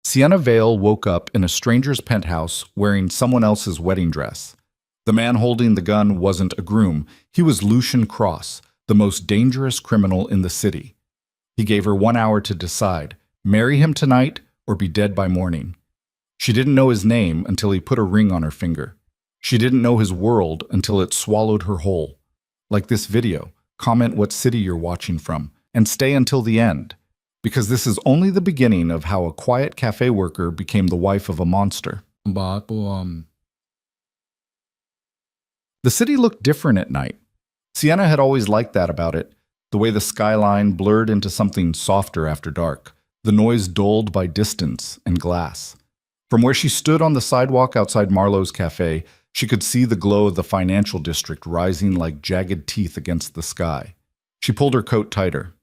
Sienna Vale woke up in a stranger's penthouse wearing someone else's wedding dress. The man holding the gun wasn't a groom. He was Lucian Cross, the most dangerous criminal in the city. He gave her 1 hour to decide, marry him tonight or be dead by morning. She didn't know his name until he put a ring on her finger. She didn't know his world until it swallowed her whole. Like this video, comment what city you're watching from, and stay until the end, because this is only the beginning of how a quiet cafe worker became the wife of a monster. The city looked different at night. Sienna had always liked that about it, the way the skyline blurred into something softer after dark, the noise dulled by distance and glass. From where she stood on the sidewalk outside Marlowe's cafe, she could see the glow of the financial district rising like jagged teeth against the sky. She pulled her coat tighter.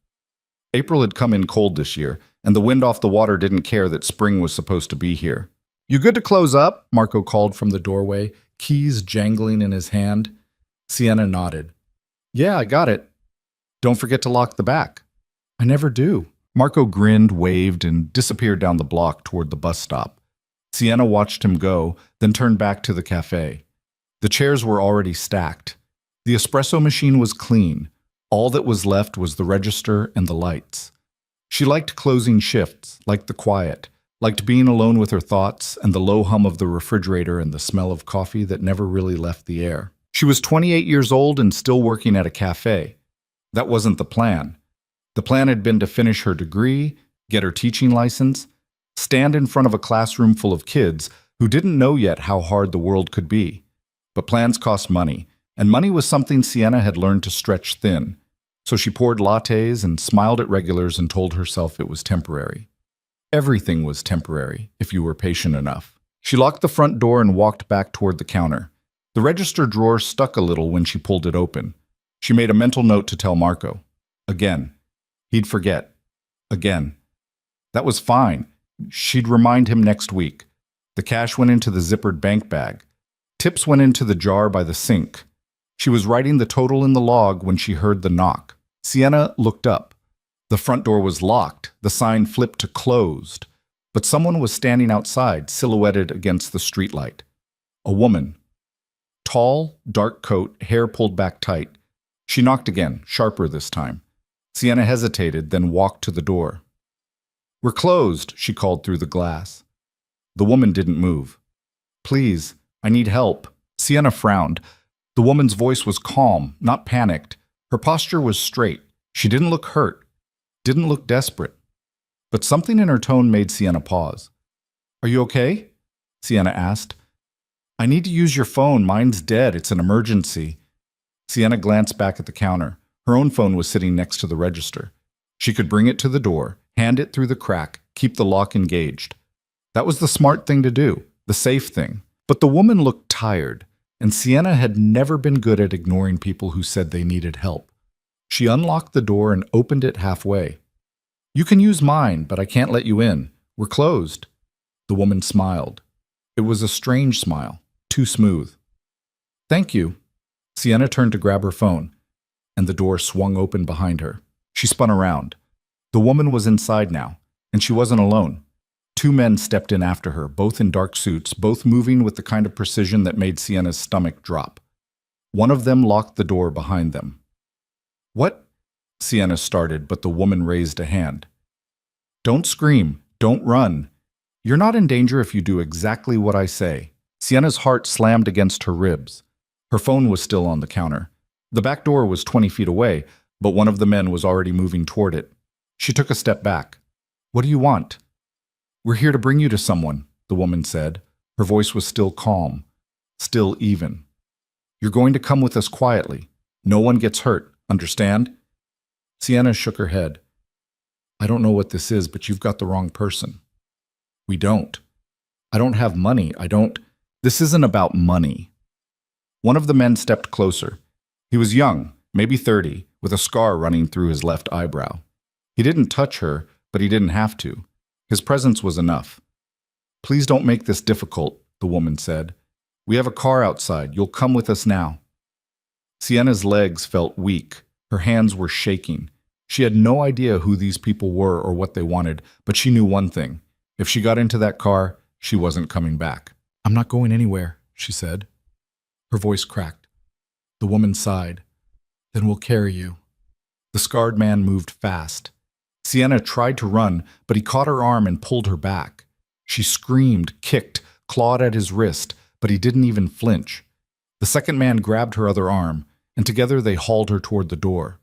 April had come in cold this year, and the wind off the water didn't care that spring was supposed to be here. "You good to close up?" Marco called from the doorway, keys jangling in his hand. Sienna nodded. "Yeah, I got it. Don't forget to lock the back." "I never do." Marco grinned, waved, and disappeared down the block toward the bus stop. Sienna watched him go, then turned back to the cafe. The chairs were already stacked. The espresso machine was clean. All that was left was the register and the lights. She liked closing shifts, liked the quiet, liked being alone with her thoughts and the low hum of the refrigerator and the smell of coffee that never really left the air. She was 28 years old and still working at a cafe. That wasn't the plan. The plan had been to finish her degree, get her teaching license, stand in front of a classroom full of kids who didn't know yet how hard the world could be. But plans cost money, and money was something Sienna had learned to stretch thin. So she poured lattes and smiled at regulars and told herself it was temporary. Everything was temporary, if you were patient enough. She locked the front door and walked back toward the counter. The register drawer stuck a little when she pulled it open. She made a mental note to tell Marco. Again. He'd forget. Again. That was fine. She'd remind him next week. The cash went into the zippered bank bag. Tips went into the jar by the sink. She was writing the total in the log when she heard the knock. Sienna looked up. The front door was locked. The sign flipped to closed. But someone was standing outside, silhouetted against the streetlight. A woman. Tall, dark coat, hair pulled back tight. She knocked again, sharper this time. Sienna hesitated, then walked to the door. "We're closed," she called through the glass. The woman didn't move. "Please, I need help." Sienna frowned. The woman's voice was calm, not panicked. Her posture was straight. She didn't look hurt, didn't look desperate. But something in her tone made Sienna pause. "Are you okay?" Sienna asked. "I need to use your phone. Mine's dead. It's an emergency." Sienna glanced back at the counter. Her own phone was sitting next to the register. She could bring it to the door, hand it through the crack, keep the lock engaged. That was the smart thing to do, the safe thing. But the woman looked tired, and Sienna had never been good at ignoring people who said they needed help. She unlocked the door and opened it halfway. "You can use mine, but I can't let you in. We're closed." The woman smiled. It was a strange smile, too smooth. "Thank you." Sienna turned to grab her phone, and the door swung open behind her. She spun around. The woman was inside now, and she wasn't alone. 2 men stepped in after her, both in dark suits, both moving with the kind of precision that made Sienna's stomach drop. One of them locked the door behind them. "What?" Sienna started, but the woman raised a hand. "Don't scream. Don't run. You're not in danger if you do exactly what I say." Sienna's heart slammed against her ribs. Her phone was still on the counter. The back door was 20 feet away, but one of the men was already moving toward it. She took a step back. "What do you want?" "We're here to bring you to someone," the woman said. Her voice was still calm, still even. "You're going to come with us quietly. No one gets hurt, understand?" Sienna shook her head. "I don't know what this is, but you've got the wrong person." "We don't. I don't have money. This isn't about money." One of the men stepped closer. He was young, maybe 30, with a scar running through his left eyebrow. He didn't touch her, but he didn't have to. His presence was enough. "Please don't make this difficult," the woman said. "We have a car outside. You'll come with us now." Sienna's legs felt weak. Her hands were shaking. She had no idea who these people were or what they wanted, but she knew one thing. If she got into that car, she wasn't coming back. "I'm not going anywhere," she said. Her voice cracked. The woman sighed. "Then we'll carry you." The scarred man moved fast. Sienna tried to run, but he caught her arm and pulled her back. She screamed, kicked, clawed at his wrist, but he didn't even flinch. The second man grabbed her other arm, and together they hauled her toward the door.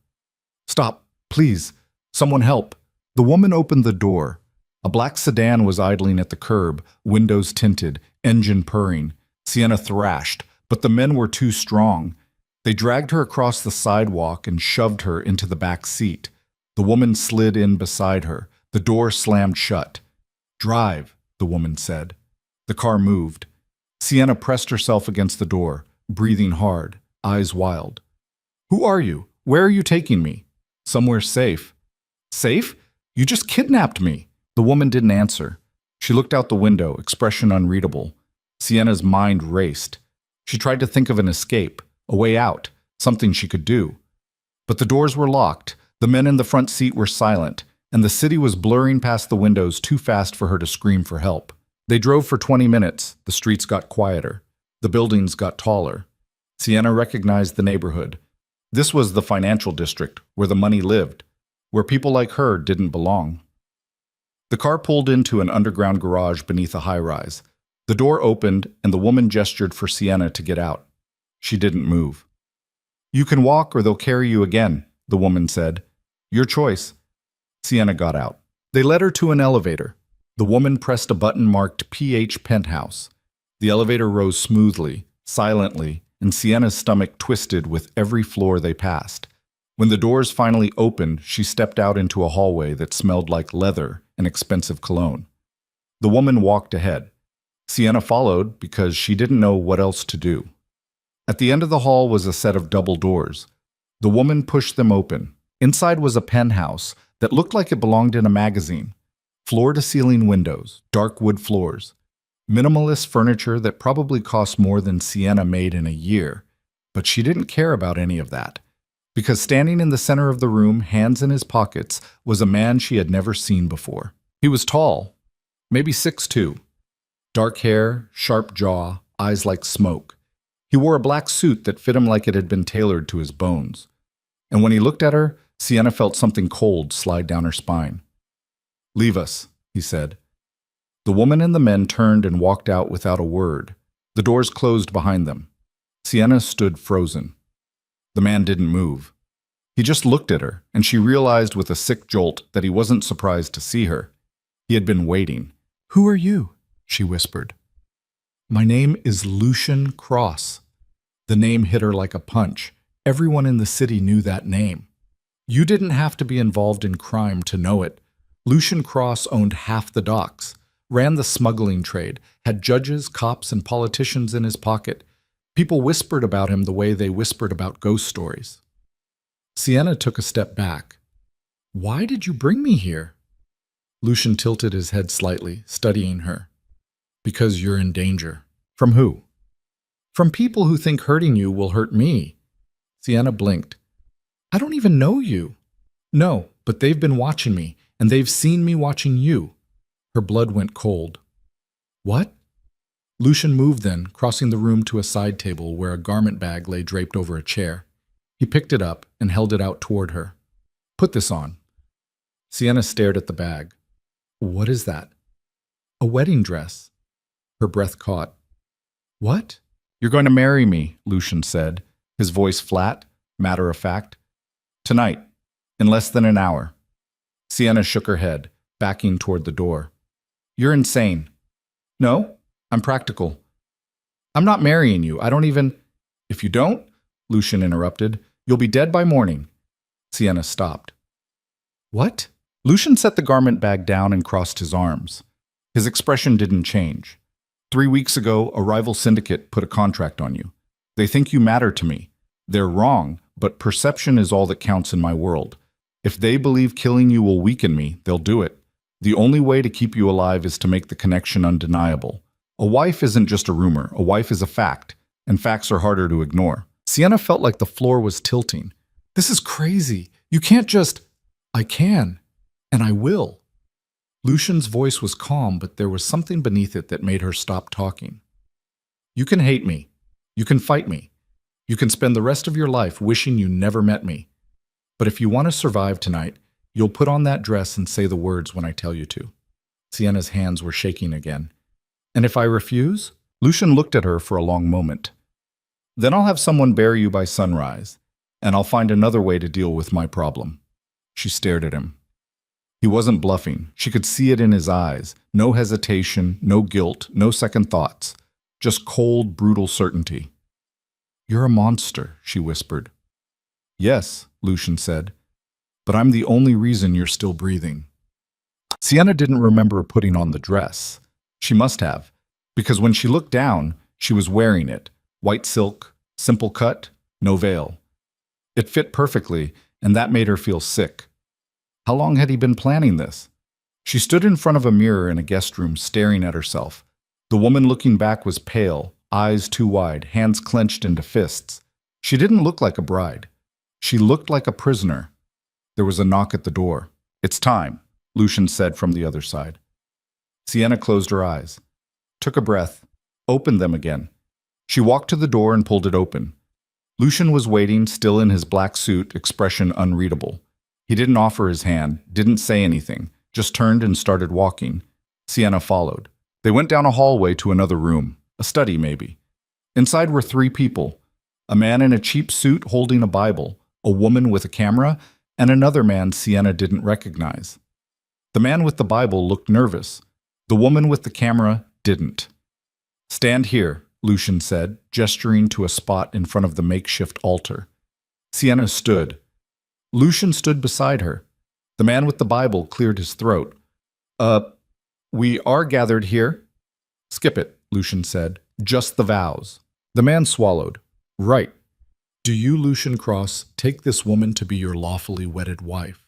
"Stop, please. Someone help." The woman opened the door. A black sedan was idling at the curb, windows tinted, engine purring. Sienna thrashed, but the men were too strong. They dragged her across the sidewalk and shoved her into the back seat. The woman slid in beside her. The door slammed shut. "Drive," the woman said. The car moved. Sienna pressed herself against the door, breathing hard, eyes wild. "Who are you? Where are you taking me?" "Somewhere safe." "Safe? You just kidnapped me." The woman didn't answer. She looked out the window, expression unreadable. Sienna's mind raced. She tried to think of an escape, a way out, something she could do. But the doors were locked, the men in the front seat were silent, and the city was blurring past the windows too fast for her to scream for help. They drove for 20 minutes. The streets got quieter. The buildings got taller. Sienna recognized the neighborhood. This was the financial district, where the money lived, where people like her didn't belong. The car pulled into an underground garage beneath a high-rise. The door opened, and the woman gestured for Sienna to get out. She didn't move. "You can walk or they'll carry you again," the woman said. "Your choice." Sienna got out. They led her to an elevator. The woman pressed a button marked PH Penthouse. The elevator rose smoothly, silently, and Sienna's stomach twisted with every floor they passed. When the doors finally opened, she stepped out into a hallway that smelled like leather and expensive cologne. The woman walked ahead. Sienna followed because she didn't know what else to do. At the end of the hall was a set of double doors. The woman pushed them open. Inside was a penthouse that looked like it belonged in a magazine. Floor-to-ceiling windows, dark wood floors, minimalist furniture that probably cost more than Sienna made in a year. But she didn't care about any of that, because standing in the center of the room, hands in his pockets, was a man she had never seen before. He was tall, maybe 6'2". Dark hair, sharp jaw, eyes like smoke. He wore a black suit that fit him like it had been tailored to his bones. And when he looked at her, Sienna felt something cold slide down her spine. "Leave us," he said. The woman and the men turned and walked out without a word. The doors closed behind them. Sienna stood frozen. The man didn't move. He just looked at her, and she realized with a sick jolt that he wasn't surprised to see her. He had been waiting. "Who are you?" she whispered. "My name is Lucian Cross." The name hit her like a punch. Everyone in the city knew that name. You didn't have to be involved in crime to know it. Lucian Cross owned half the docks, ran the smuggling trade, had judges, cops, and politicians in his pocket. People whispered about him the way they whispered about ghost stories. Sienna took a step back. "Why did you bring me here?" Lucian tilted his head slightly, studying her. "Because you're in danger." "From who?" "From people who think hurting you will hurt me." Sienna blinked. "I don't even know you." "No, but they've been watching me, and they've seen me watching you." Her blood went cold. "What?" Lucian moved then, crossing the room to a side table where a garment bag lay draped over a chair. He picked it up and held it out toward her. "Put this on." Sienna stared at the bag. "What is that?" "A wedding dress." Her breath caught. "What?" "You're going to marry me," Lucian said, his voice flat, matter-of-fact. "Tonight, in less than an hour." Sienna shook her head, backing toward the door. "You're insane." "No, I'm practical." "I'm not marrying you. I don't even—" "If you don't," Lucian interrupted, "you'll be dead by morning." Sienna stopped. "What?" Lucian set the garment bag down and crossed his arms. His expression didn't change. 3 weeks ago, a rival syndicate put a contract on you. They think you matter to me. They're wrong, but perception is all that counts in my world. If they believe killing you will weaken me, they'll do it. The only way to keep you alive is to make the connection undeniable. A wife isn't just a rumor. A wife is a fact, and facts are harder to ignore. Sienna felt like the floor was tilting. "This is crazy. You can't just—" "I can, and I will." Lucian's voice was calm, but there was something beneath it that made her stop talking. You can hate me. You can fight me. You can spend the rest of your life wishing you never met me. But if you want to survive tonight, you'll put on that dress and say the words when I tell you to. Sienna's hands were shaking again. And if I refuse? Lucian looked at her for a long moment. Then I'll have someone bury you by sunrise, and I'll find another way to deal with my problem. She stared at him. He wasn't bluffing. She could see it in his eyes. No hesitation, no guilt, no second thoughts. Just cold, brutal certainty. You're a monster, she whispered. Yes, Lucian said, but I'm the only reason you're still breathing. Sienna didn't remember putting on the dress. She must have, because when she looked down, she was wearing it. White silk, simple cut, no veil. It fit perfectly, and that made her feel sick. How long had he been planning this? She stood in front of a mirror in a guest room, staring at herself. The woman looking back was pale, eyes too wide, hands clenched into fists. She didn't look like a bride. She looked like a prisoner. There was a knock at the door. It's time, Lucian said from the other side. Sienna closed her eyes, took a breath, opened them again. She walked to the door and pulled it open. Lucian was waiting, still in his black suit, expression unreadable. He didn't offer his hand, didn't say anything, just turned and started walking. Sienna followed. They went down a hallway to another room, a study maybe. Inside were 3 people, a man in a cheap suit holding a Bible, a woman with a camera, and another man Sienna didn't recognize. The man with the Bible looked nervous. The woman with the camera didn't. Stand here, Lucian said, gesturing to a spot in front of the makeshift altar. Sienna stood. Lucian stood beside her. The man with the Bible cleared his throat. We are gathered here. Skip it, Lucian said. Just the vows. The man swallowed. Right. Do you, Lucian Cross, take this woman to be your lawfully wedded wife?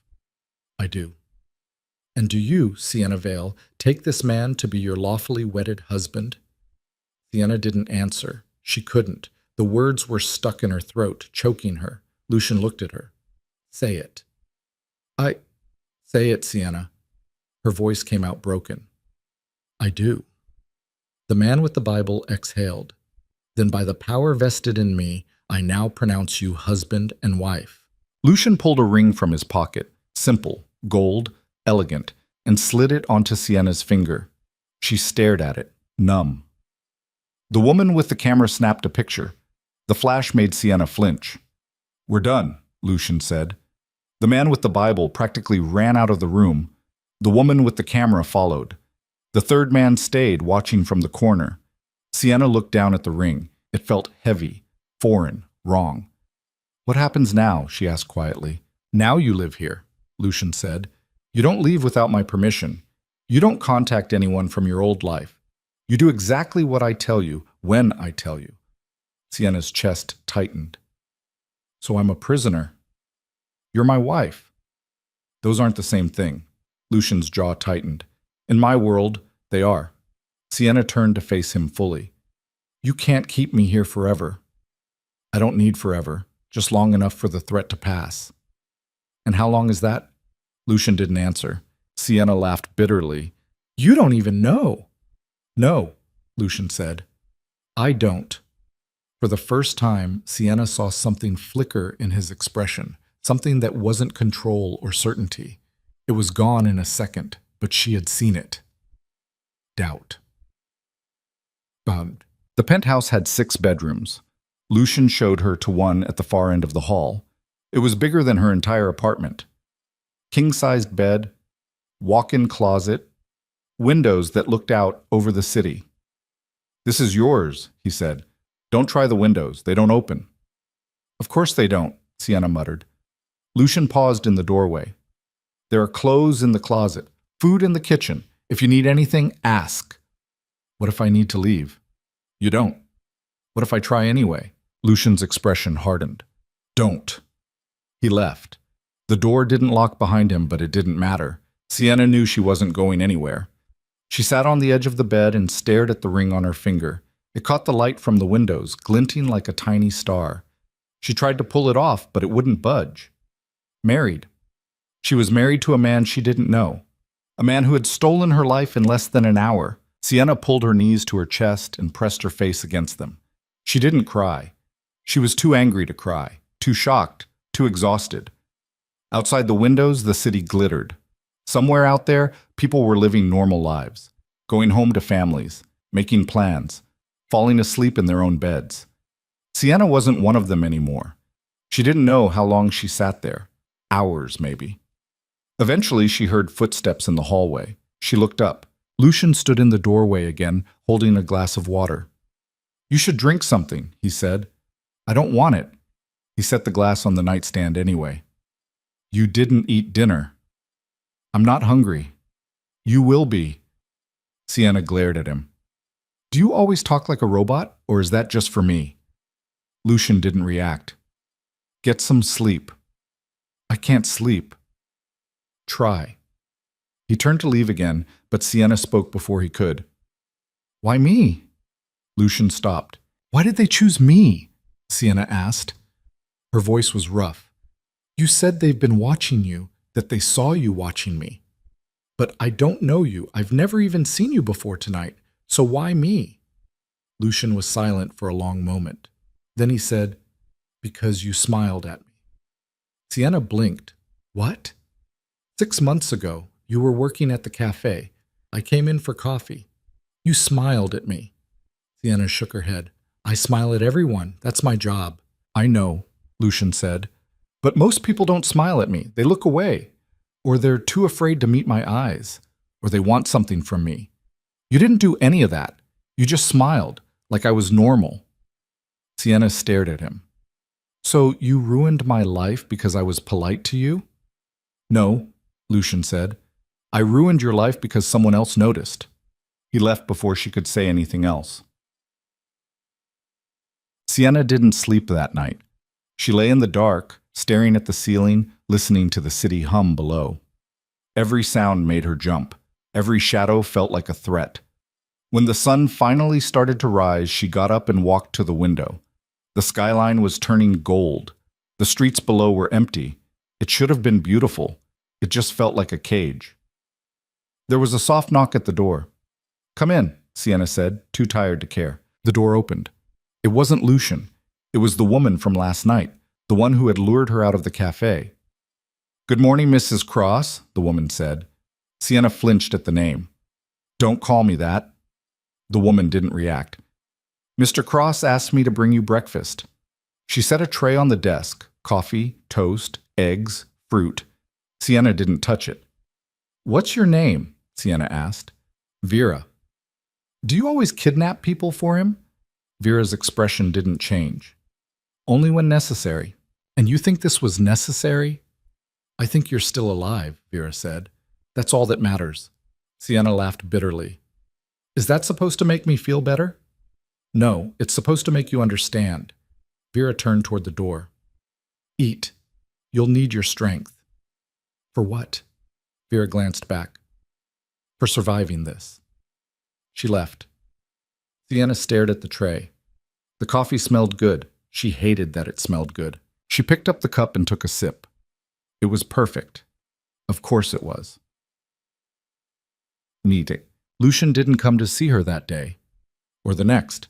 I do. And do you, Sienna Vale, take this man to be your lawfully wedded husband? Sienna didn't answer. She couldn't. The words were stuck in her throat, choking her. Lucian looked at her. Say it. Say it, Sienna. Her voice came out broken. I do. The man with the Bible exhaled. Then by the power vested in me, I now pronounce you husband and wife. Lucian pulled a ring from his pocket, simple, gold, elegant, and slid it onto Sienna's finger. She stared at it, numb. The woman with the camera snapped a picture. The flash made Sienna flinch. We're done, Lucian said. The man with the Bible practically ran out of the room. The woman with the camera followed. The third man stayed, watching from the corner. Sienna looked down at the ring. It felt heavy, foreign, wrong. What happens now? She asked quietly. Now you live here, Lucian said. You don't leave without my permission. You don't contact anyone from your old life. You do exactly what I tell you, when I tell you. Sienna's chest tightened. So I'm a prisoner. You're my wife. Those aren't the same thing. Lucian's jaw tightened. In my world, they are. Sienna turned to face him fully. You can't keep me here forever. I don't need forever, just long enough for the threat to pass. And how long is that? Lucian didn't answer. Sienna laughed bitterly. You don't even know. No, Lucian said. I don't. For the first time, Sienna saw something flicker in his expression, something that wasn't control or certainty. It was gone in a second, but she had seen it. Doubt. The penthouse had 6 bedrooms. Lucian showed her to one at the far end of the hall. It was bigger than her entire apartment. King-sized bed, walk-in closet, windows that looked out over the city. This is yours, he said. Don't try the windows. They don't open. Of course they don't, Sienna muttered. Lucian paused in the doorway. There are clothes in the closet, food in the kitchen. If you need anything, ask. What if I need to leave? You don't. What if I try anyway? Lucian's expression hardened. Don't. He left. The door didn't lock behind him, but it didn't matter. Sienna knew she wasn't going anywhere. She sat on the edge of the bed and stared at the ring on her finger. It caught the light from the windows, glinting like a tiny star. She tried to pull it off, but it wouldn't budge. Married. She was married to a man she didn't know. A man who had stolen her life in less than an hour. Sienna pulled her knees to her chest and pressed her face against them. She didn't cry. She was too angry to cry, too shocked, too exhausted. Outside the windows, the city glittered. Somewhere out there, people were living normal lives, going home to families, making plans, falling asleep in their own beds. Sienna wasn't one of them anymore. She didn't know how long she sat there. Hours, maybe. Eventually, she heard footsteps in the hallway. She looked up. Lucian stood in the doorway again, holding a glass of water. "You should drink something," he said. "I don't want it." He set the glass on the nightstand anyway. "You didn't eat dinner." "I'm not hungry." "You will be." Sienna glared at him. "Do you always talk like a robot, or is that just for me?" Lucian didn't react. "Get some sleep." "I can't sleep." "Try." He turned to leave again, but Sienna spoke before he could. "Why me?" Lucian stopped. "Why did they choose me?" Sienna asked. Her voice was rough. "You said they've been watching you, that they saw you watching me. But I don't know you. I've never even seen you before tonight. So why me?" Lucian was silent for a long moment. Then he said, "Because you smiled at me." Sienna blinked. "What?" "6 months ago, you were working at the cafe. I came in for coffee. You smiled at me." Sienna shook her head. "I smile at everyone. That's my job." "I know," Lucian said. "But most people don't smile at me. They look away. Or they're too afraid to meet my eyes. Or they want something from me. You didn't do any of that. You just smiled, like I was normal." Sienna stared at him. "So you ruined my life because I was polite to you?" "No," Lucian said. "I ruined your life because someone else noticed." He left before she could say anything else. Sienna didn't sleep that night. She lay in the dark, staring at the ceiling, listening to the city hum below. Every sound made her jump. Every shadow felt like a threat. When the sun finally started to rise, she got up and walked to the window. The skyline was turning gold. The streets below were empty. It should have been beautiful. It just felt like a cage. There was a soft knock at the door. "Come in," Sienna said, too tired to care. The door opened. It wasn't Lucian. It was the woman from last night, the one who had lured her out of the cafe. "Good morning, Mrs. Cross," the woman said. Sienna flinched at the name. "Don't call me that." The woman didn't react. "Mr. Cross asked me to bring you breakfast." She set a tray on the desk, coffee, toast, eggs, fruit. Sienna didn't touch it. "What's your name?" Sienna asked. "Vera." "Do you always kidnap people for him?" Vera's expression didn't change. "Only when necessary." "And you think this was necessary?" "I think you're still alive," Vera said. "That's all that matters." Sienna laughed bitterly. "Is that supposed to make me feel better?" "No, it's supposed to make you understand." Vera turned toward the door. "Eat. You'll need your strength." "For what?" Vera glanced back. "For surviving this." She left. Sienna stared at the tray. The coffee smelled good. She hated that it smelled good. She picked up the cup and took a sip. It was perfect. Of course it was. Meeting. Lucian didn't come to see her that day, or the next.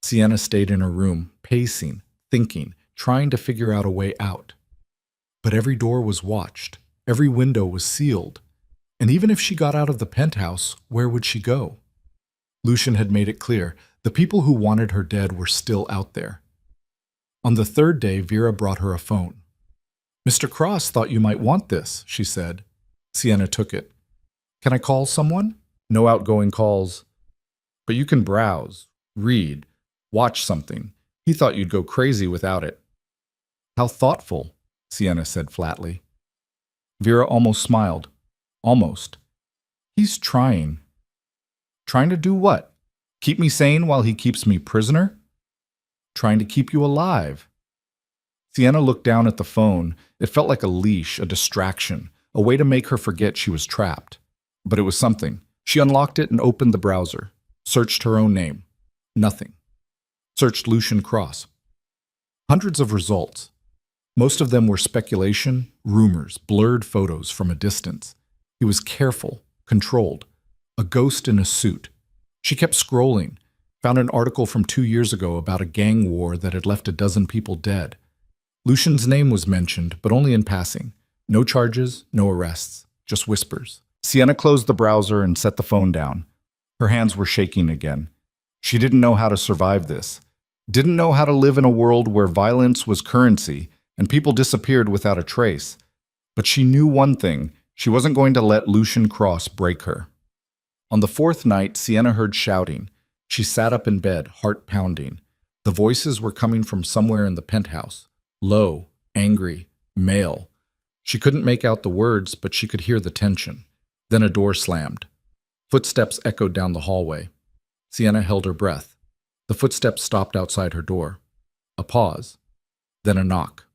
Sienna stayed in her room, pacing, thinking, trying to figure out a way out. But every door was watched, every window was sealed, and even if she got out of the penthouse, where would she go? Lucian had made it clear, the people who wanted her dead were still out there. On the third day, Vera brought her a phone. "Mr. Cross thought you might want this," she said. Sienna took it. "Can I call someone?" "No outgoing calls. But you can browse, read, watch something. He thought you'd go crazy without it." "How thoughtful," Sienna said flatly. Vera almost smiled. Almost. "He's trying." "Trying to do what? Keep me sane while he keeps me prisoner?" "Trying to keep you alive." Sienna looked down at the phone. It felt like a leash, a distraction, a way to make her forget she was trapped. But it was something. She unlocked it and opened the browser. Searched her own name. Nothing. Searched Lucian Cross. Hundreds of results. Most of them were speculation, rumors, blurred photos from a distance. He was careful, controlled. A ghost in a suit. She kept scrolling, found an article from 2 years ago about a gang war that had left a dozen people dead. Lucian's name was mentioned, but only in passing. No charges, no arrests, just whispers. Sienna closed the browser and set the phone down. Her hands were shaking again. She didn't know how to survive this. Didn't know how to live in a world where violence was currency and people disappeared without a trace. But she knew one thing. She wasn't going to let Lucian Cross break her. On the fourth night, Sienna heard shouting. She sat up in bed, heart pounding. The voices were coming from somewhere in the penthouse. Low, angry, male. She couldn't make out the words, but she could hear the tension. Then a door slammed. Footsteps echoed down the hallway. Sienna held her breath. The footsteps stopped outside her door. A pause. Then a knock.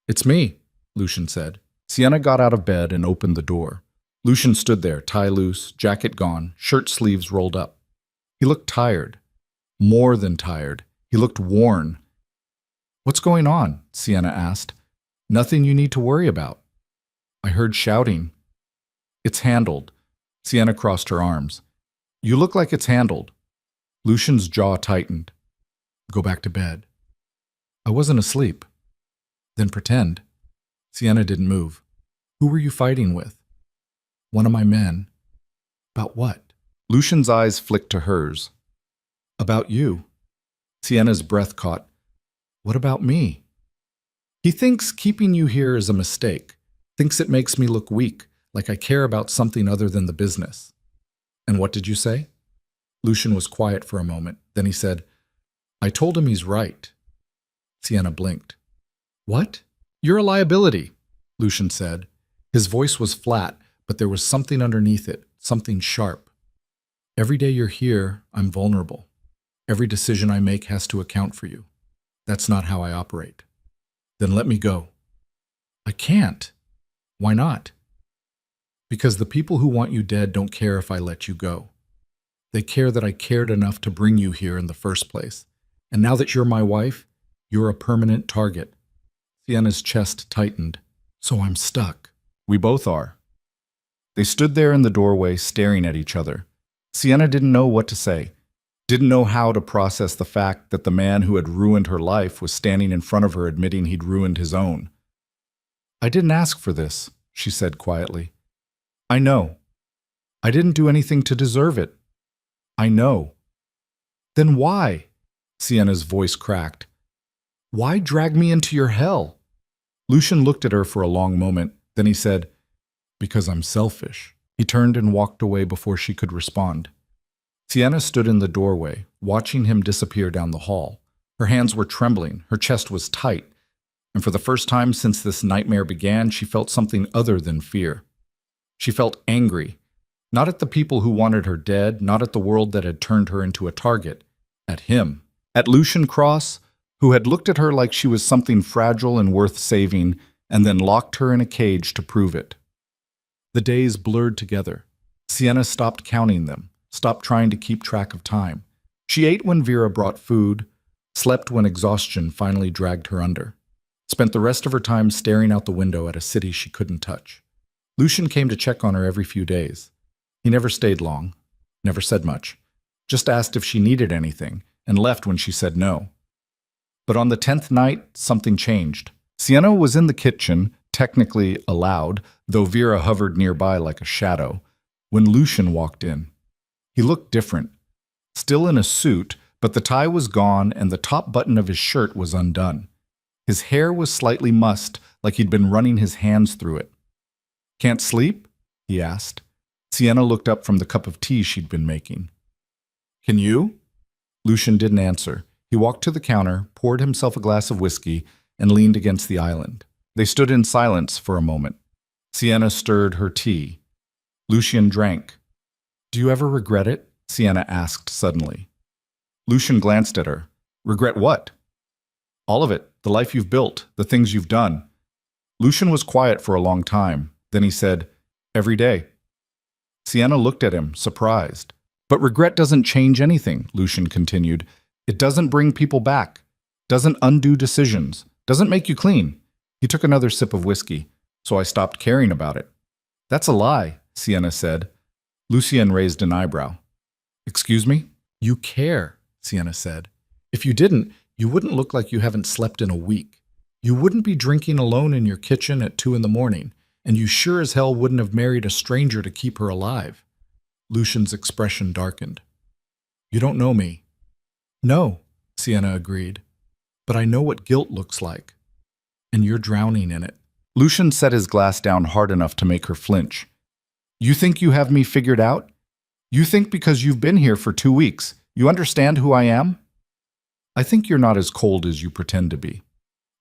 "It's me," Lucian said. Sienna got out of bed and opened the door. Lucian stood there, tie loose, jacket gone, shirt sleeves rolled up. He looked tired. More than tired. He looked worn. "What's going on?" Sienna asked. "Nothing you need to worry about." "I heard shouting." "It's handled." Sienna crossed her arms. "You look like it's handled." Lucian's jaw tightened. "Go back to bed." "I wasn't asleep." "Then pretend." Sienna didn't move. "Who were you fighting with?" "One of my men." "About what?" Lucian's eyes flicked to hers. "About you." Sienna's breath caught. "What about me?" "He thinks keeping you here is a mistake. Thinks it makes me look weak, like I care about something other than the business." "And what did you say?" Lucian was quiet for a moment. Then he said, "I told him he's right." Sienna blinked. "What?" "You're a liability," Lucian said. His voice was flat, but there was something underneath it, something sharp. "Every day you're here, I'm vulnerable. Every decision I make has to account for you. That's not how I operate." "Then let me go." "I can't." "Why not?" "Because the people who want you dead don't care if I let you go. They care that I cared enough to bring you here in the first place. And now that you're my wife, you're a permanent target." Sienna's chest tightened. "So I'm stuck." "We both are." They stood there in the doorway, staring at each other. Sienna didn't know what to say. Didn't know how to process the fact that the man who had ruined her life was standing in front of her admitting he'd ruined his own. "I didn't ask for this," she said quietly. "I know. I didn't do anything to deserve it. I know." "Then why?" Sienna's voice cracked. "Why drag me into your hell?" Lucian looked at her for a long moment. Then he said, "Because I'm selfish." He turned and walked away before she could respond. Sienna stood in the doorway, watching him disappear down the hall. Her hands were trembling, her chest was tight, and for the first time since this nightmare began, she felt something other than fear. She felt angry, not at the people who wanted her dead, not at the world that had turned her into a target, at him. At Lucian Cross, who had looked at her like she was something fragile and worth saving, and then locked her in a cage to prove it. The days blurred together. Sienna stopped counting them, stopped trying to keep track of time. She ate when Vera brought food, slept when exhaustion finally dragged her under, spent the rest of her time staring out the window at a city she couldn't touch. Lucian came to check on her every few days. He never stayed long, never said much, just asked if she needed anything, and left when she said no. But on the 10th night, something changed. Sienna was in the kitchen, technically allowed, though Vera hovered nearby like a shadow, when Lucian walked in. He looked different. Still in a suit, but the tie was gone and the top button of his shirt was undone. His hair was slightly mussed, like he'd been running his hands through it. "Can't sleep?" he asked. Sienna looked up from the cup of tea she'd been making. "Can you?" Lucian didn't answer. He walked to the counter, poured himself a glass of whiskey, and leaned against the island. They stood in silence for a moment. Sienna stirred her tea. Lucian drank. "Do you ever regret it?" Sienna asked suddenly. Lucian glanced at her. "Regret what?" "All of it. The life you've built, the things you've done." Lucian was quiet for a long time. Then he said, "Every day." Sienna looked at him, surprised. "But regret doesn't change anything," Lucian continued. "It doesn't bring people back, doesn't undo decisions, doesn't make you clean." He took another sip of whiskey. "So I stopped caring about it." "That's a lie," Sienna said. Lucien raised an eyebrow. Excuse me? You care, Sienna said. If you didn't, you wouldn't look like you haven't slept in a week. You wouldn't be drinking alone in your kitchen at 2 in the morning, and you sure as hell wouldn't have married a stranger to keep her alive. Lucian's expression darkened. You don't know me. No, Sienna agreed. But I know what guilt looks like. And you're drowning in it. Lucian set his glass down hard enough to make her flinch. You think you have me figured out? You think because you've been here for 2 weeks, you understand who I am? I think you're not as cold as you pretend to be.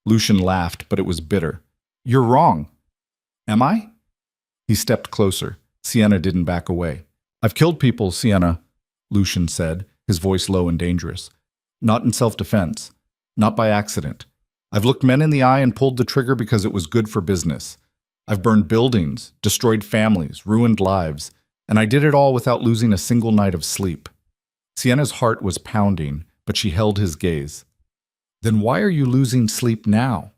Lucian laughed, but it was bitter. You're wrong. Am I? He stepped closer. Sienna didn't back away. I've killed people, Sienna, Lucian said, his voice low and dangerous. Not in self-defense. Not by accident. I've looked men in the eye and pulled the trigger because it was good for business. I've burned buildings, destroyed families, ruined lives, and I did it all without losing a single night of sleep. Sienna's heart was pounding, but she held his gaze. Then why are you losing sleep now?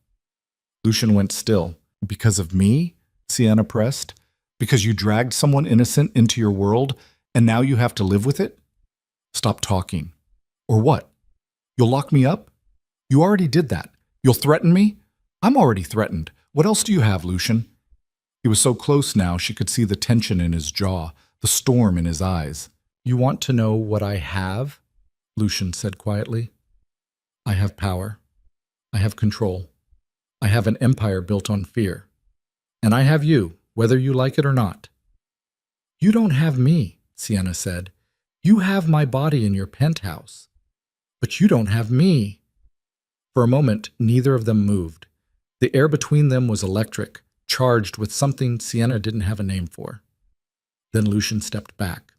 Lucian went still. Because of me? Sienna pressed. Because you dragged someone innocent into your world, and now you have to live with it? Stop talking. Or what? You'll lock me up? You already did that. You'll threaten me? I'm already threatened. What else do you have, Lucian? He was so close now she could see the tension in his jaw, the storm in his eyes. You want to know what I have? Lucian said quietly. I have power. I have control. I have an empire built on fear. And I have you, whether you like it or not. You don't have me, Sienna said. You have my body in your penthouse. But you don't have me. For a moment, neither of them moved. The air between them was electric, charged with something Sienna didn't have a name for. Then Lucian stepped back.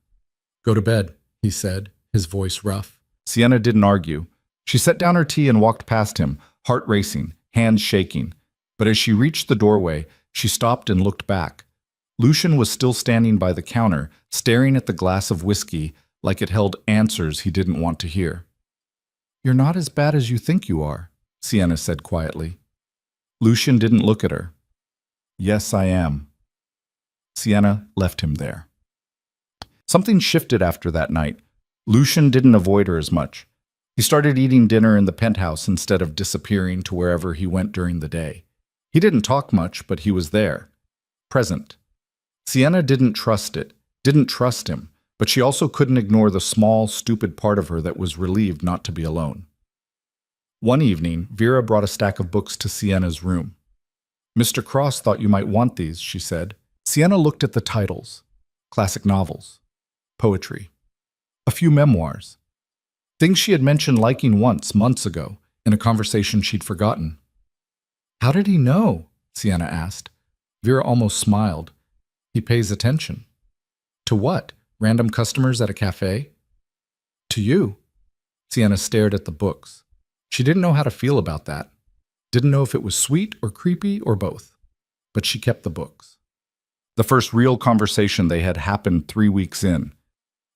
Go to bed, he said, his voice rough. Sienna didn't argue. She set down her tea and walked past him, heart racing, hands shaking. But as she reached the doorway, she stopped and looked back. Lucian was still standing by the counter, staring at the glass of whiskey like it held answers he didn't want to hear. You're not as bad as you think you are, Sienna said quietly. Lucian didn't look at her. Yes, I am. Sienna left him there. Something shifted after that night. Lucian didn't avoid her as much. He started eating dinner in the penthouse instead of disappearing to wherever he went during the day. He didn't talk much, but he was there, present. Sienna didn't trust him, but she also couldn't ignore the small, stupid part of her that was relieved not to be alone. One evening, Vera brought a stack of books to Sienna's room. Mr. Cross thought you might want these, she said. Sienna looked at the titles. Classic novels. Poetry. A few memoirs. Things she had mentioned liking once, months ago, in a conversation she'd forgotten. How did he know? Sienna asked. Vera almost smiled. He pays attention. To what? Random customers at a cafe? To you. Sienna stared at the books. She didn't know how to feel about that. Didn't know if it was sweet or creepy or both. But she kept the books. The first real conversation they had happened 3 weeks in.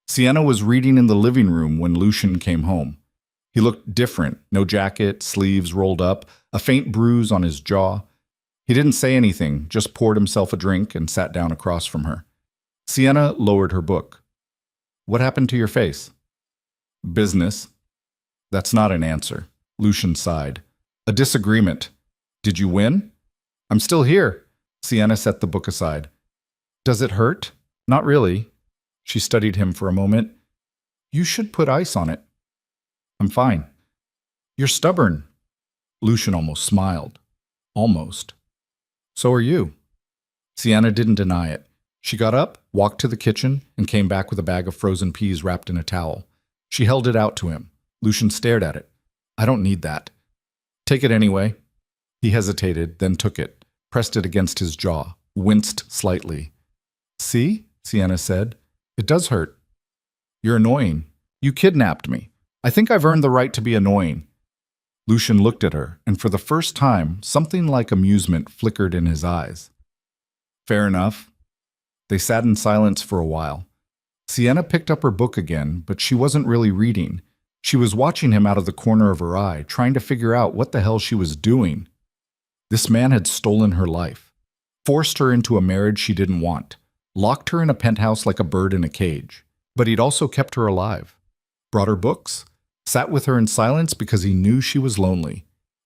Sienna was reading in the living room when Lucian came home. He looked different, no jacket, sleeves rolled up, a faint bruise on his jaw. He didn't say anything, just poured himself a drink and sat down across from her. Sienna lowered her book. What happened to your face? Business. That's not an answer. Lucian sighed. A disagreement. Did you win? I'm still here. Sienna set the book aside. Does it hurt? Not really. She studied him for a moment. You should put ice on it. I'm fine. You're stubborn. Lucian almost smiled. Almost. So are you. Sienna didn't deny it. She got up, walked to the kitchen, and came back with a bag of frozen peas wrapped in a towel. She held it out to him. Lucian stared at it. I don't need that. Take it anyway. He hesitated, then took it, pressed it against his jaw, winced slightly. See? Sienna said. It does hurt. You're annoying. You kidnapped me. I think I've earned the right to be annoying. Lucian looked at her, and for the first time, something like amusement flickered in his eyes. Fair enough. They sat in silence for a while. Sienna picked up her book again, but she wasn't really reading. She was watching him out of the corner of her eye, trying to figure out what the hell she was doing. This man had stolen her life, forced her into a marriage she didn't want, locked her in a penthouse like a bird in a cage. But he'd also kept her alive, brought her books, sat with her in silence because he knew she was lonely.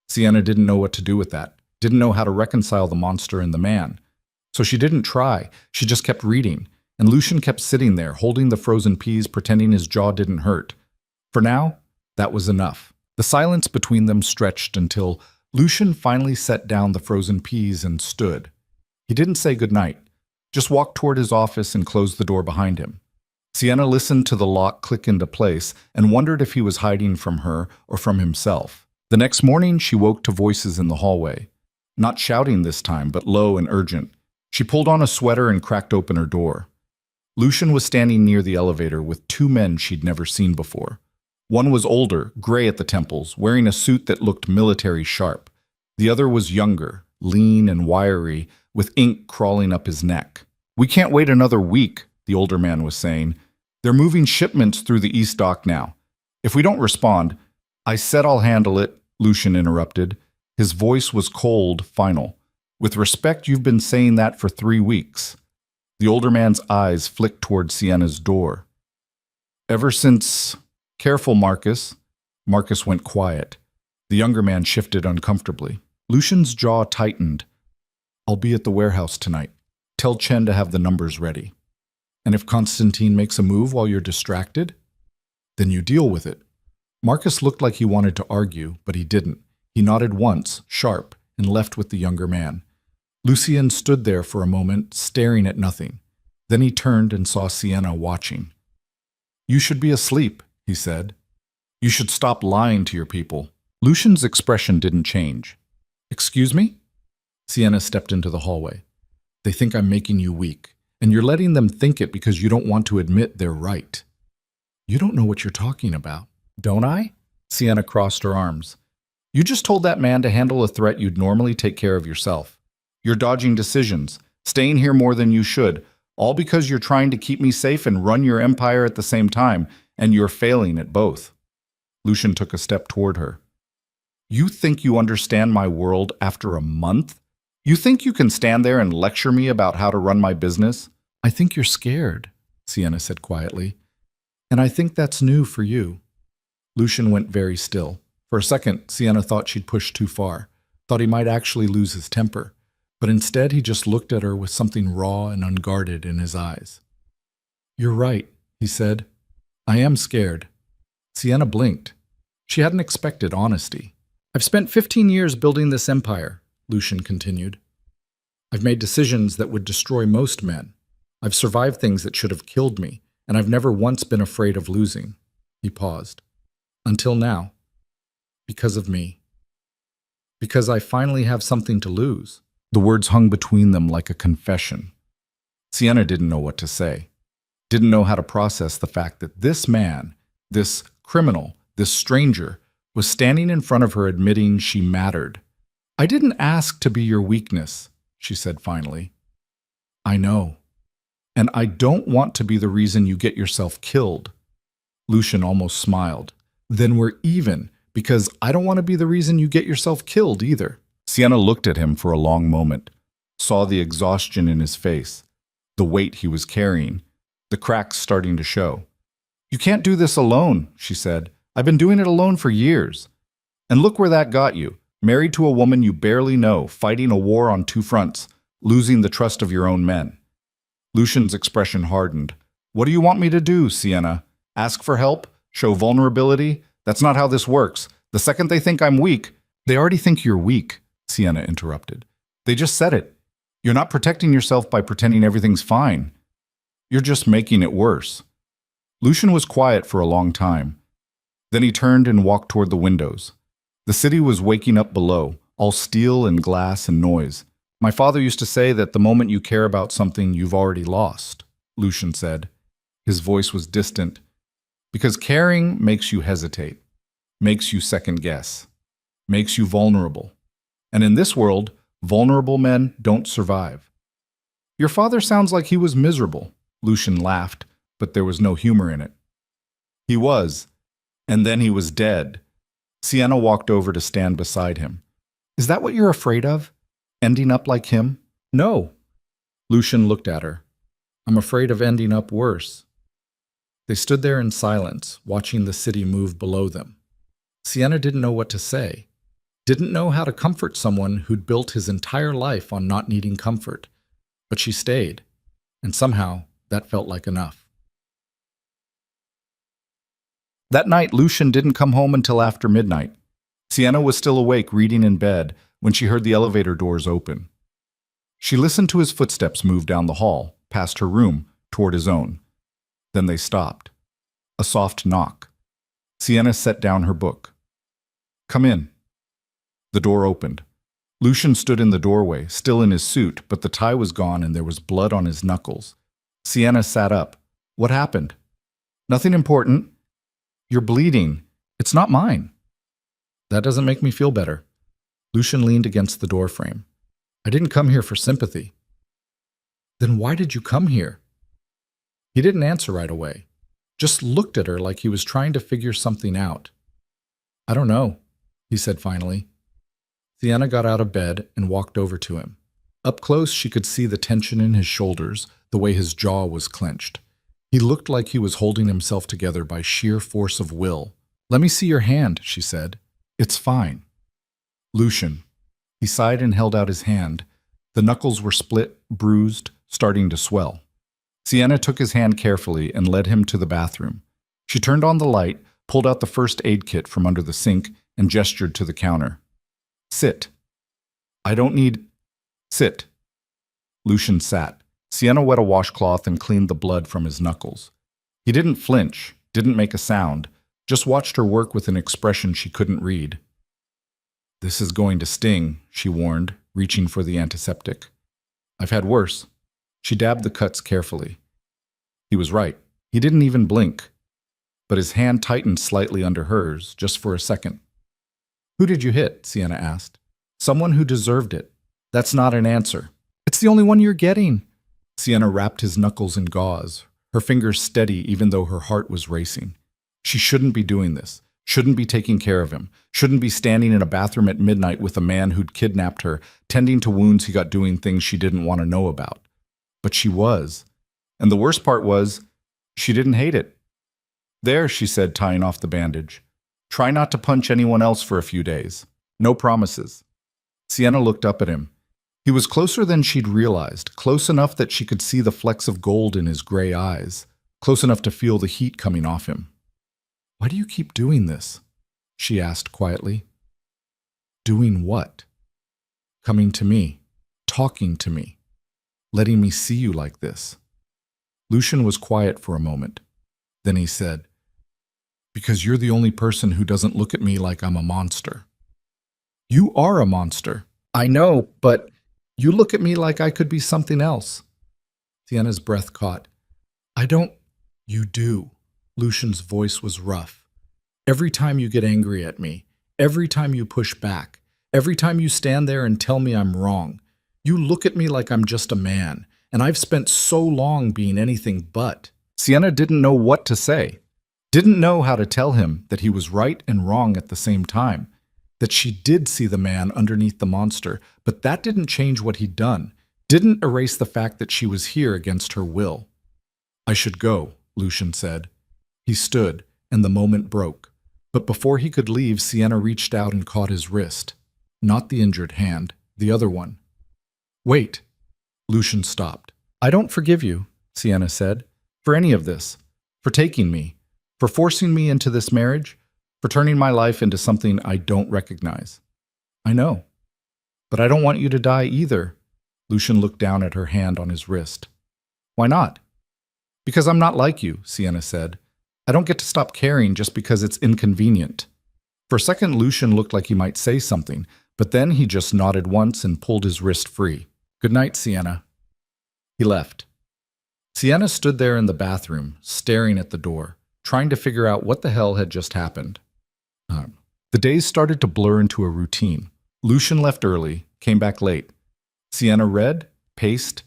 Sienna didn't know what to do with that, didn't know how to reconcile the monster and the man. So she didn't try, she just kept reading, and Lucian kept sitting there, holding the frozen peas, pretending his jaw didn't hurt. For now, that was enough. The silence between them stretched until Lucian finally set down the frozen peas and stood. He didn't say goodnight, just walked toward his office and closed the door behind him. Sienna listened to the lock click into place and wondered if he was hiding from her or from himself. The next morning, she woke to voices in the hallway. Not shouting this time, but low and urgent. She pulled on a sweater and cracked open her door. Lucian was standing near the elevator with two men she'd never seen before. One was older, gray at the temples, wearing a suit that looked military sharp. The other was younger, lean and wiry, with ink crawling up his neck. "We can't wait another week," the older man was saying. "They're moving shipments through the East Dock now. If we don't respond—" "I said I'll handle it," Lucian interrupted. His voice was cold, final. "With respect, you've been saying that for 3 weeks." The older man's eyes flicked toward Sienna's door. "Ever since—" "Careful, Marcus." Marcus went quiet. The younger man shifted uncomfortably. Lucian's jaw tightened. "I'll be at the warehouse tonight. Tell Chen to have the numbers ready. And if Constantine makes a move while you're distracted, then you deal with it." Marcus looked like he wanted to argue, but he didn't. He nodded once, sharp, and left with the younger man. Lucien stood there for a moment, staring at nothing. Then he turned and saw Sienna watching. "You should be asleep," he said. "You should stop lying to your people." Lucian's expression didn't change. "Excuse me?" Sienna stepped into the hallway. "They think I'm making you weak, and you're letting them think it because you don't want to admit they're right." "You don't know what you're talking about." "Don't I?" Sienna crossed her arms. "You just told that man to handle a threat you'd normally take care of yourself. You're dodging decisions, staying here more than you should, all because you're trying to keep me safe and run your empire at the same time, and you're failing at both." Lucian took a step toward her. "You think you understand my world after a month? You think you can stand there and lecture me about how to run my business?" "I think you're scared," Sienna said quietly. "And I think that's new for you." Lucian went very still. For a second, Sienna thought she'd pushed too far, thought he might actually lose his temper. But instead, he just looked at her with something raw and unguarded in his eyes. "You're right," he said. "I am scared." Sienna blinked. She hadn't expected honesty. "I've spent 15 years building this empire," Lucian continued. "I've made decisions that would destroy most men. I've survived things that should have killed me, and I've never once been afraid of losing." He paused. "Until now. Because of me. Because I finally have something to lose." The words hung between them like a confession. Sienna didn't know what to say, didn't know how to process the fact that this man, this criminal, this stranger, was standing in front of her admitting she mattered. "I didn't ask to be your weakness," she said finally. "I know. And I don't want to be the reason you get yourself killed." Lucian almost smiled. "Then we're even, because I don't want to be the reason you get yourself killed either." Sienna looked at him for a long moment, saw the exhaustion in his face, the weight he was carrying, the cracks starting to show. "You can't do this alone," she said. "I've been doing it alone for years. And look where that got you, married to a woman you barely know, fighting a war on 2 fronts, losing the trust of your own men." Lucian's expression hardened. "What do you want me to do, Sienna? Ask for help? Show vulnerability? That's not how this works. The second they think I'm weak—" "They already think you're weak," Sienna interrupted. "They just said it. You're not protecting yourself by pretending everything's fine. You're just making it worse." Lucian was quiet for a long time. Then he turned and walked toward the windows. The city was waking up below, all steel and glass and noise. "My father used to say that the moment you care about something, you've already lost," Lucian said. His voice was distant. "Because caring makes you hesitate, makes you second guess, makes you vulnerable. And in this world, vulnerable men don't survive." "Your father sounds like he was miserable," Lucian laughed, but there was no humor in it. "He was. And then he was dead." Sienna walked over to stand beside him. "Is that what you're afraid of? Ending up like him?" "No." Lucian looked at her. I'm afraid of ending up worse. They stood there in silence, watching the city move below them. Sienna didn't know what to say, didn't know how to comfort someone who'd built his entire life on not needing comfort. But she stayed, and somehow that felt like enough. That night, Lucian didn't come home until after midnight. Sienna was still awake, reading in bed, when she heard the elevator doors open. She listened to his footsteps move down the hall, past her room, toward his own. Then they stopped. A soft knock. Sienna set down her book. "Come in." The door opened. Lucian stood in the doorway, still in his suit, but the tie was gone and there was blood on his knuckles. Sienna sat up. "What happened?" "Nothing important." "You're bleeding. It's not mine." "That doesn't make me feel better." Lucian leaned against the doorframe. "I didn't come here for sympathy." "Then why did you come here?" He didn't answer right away, just looked at her like he was trying to figure something out. "I don't know," he said finally. Sienna got out of bed and walked over to him. Up close, she could see the tension in his shoulders, the way his jaw was clenched. He looked like he was holding himself together by sheer force of will. "Let me see your hand," she said. "It's fine." "Lucian." He sighed and held out his hand. The knuckles were split, bruised, starting to swell. Sienna took his hand carefully and led him to the bathroom. She turned on the light, pulled out the first aid kit from under the sink, and gestured to the counter. "Sit." "I don't need—" "Sit." Lucian sat. Sienna wet a washcloth and cleaned the blood from his knuckles. He didn't flinch, didn't make a sound, just watched her work with an expression she couldn't read. "This is going to sting," she warned, reaching for the antiseptic. "I've had worse." She dabbed the cuts carefully. He was right. He didn't even blink. But his hand tightened slightly under hers, just for a second. "Who did you hit?" Sienna asked. "Someone who deserved it." "That's not an answer." "It's the only one you're getting." Sienna wrapped his knuckles in gauze, her fingers steady even though her heart was racing. She shouldn't be doing this, shouldn't be taking care of him, shouldn't be standing in a bathroom at midnight with a man who'd kidnapped her, tending to wounds he got doing things she didn't want to know about. But she was. And the worst part was, she didn't hate it. "There," she said, tying off the bandage. "Try not to punch anyone else for a few days. No promises." Sienna looked up at him. He was closer than she'd realized, close enough that she could see the flecks of gold in his gray eyes, close enough to feel the heat coming off him. "Why do you keep doing this?" she asked quietly. "Doing what?" "Coming to me, talking to me, letting me see you like this." Lucian was quiet for a moment. Then he said, "Because you're the only person who doesn't look at me like I'm a monster." "You are a monster." "I know, but you look at me like I could be something else." Sienna's breath caught. "I don't—" "You do." Lucian's voice was rough. "Every time you get angry at me, every time you push back, every time you stand there and tell me I'm wrong, you look at me like I'm just a man, and I've spent so long being anything but." Sienna didn't know what to say, didn't know how to tell him that he was right and wrong at the same time, that she did see the man underneath the monster, but that didn't change what he'd done, didn't erase the fact that she was here against her will. "I should go," Lucian said. He stood, and the moment broke. But before he could leave, Sienna reached out and caught his wrist. Not the injured hand, the other one. "Wait." Lucian stopped. "I don't forgive you," Sienna said, "for any of this, for taking me, for forcing me into this marriage, for turning my life into something I don't recognize. I know. But I don't want you to die either." Lucian looked down at her hand on his wrist. "Why not?" "Because I'm not like you," Sienna said. "I don't get to stop caring just because it's inconvenient." For a second, Lucian looked like he might say something, but then he just nodded once and pulled his wrist free. "Good night, Sienna." He left. Sienna stood there in the bathroom, staring at the door, trying to figure out what the hell had just happened. The days started to blur into a routine. Lucian left early, came back late. Sienna read, paced,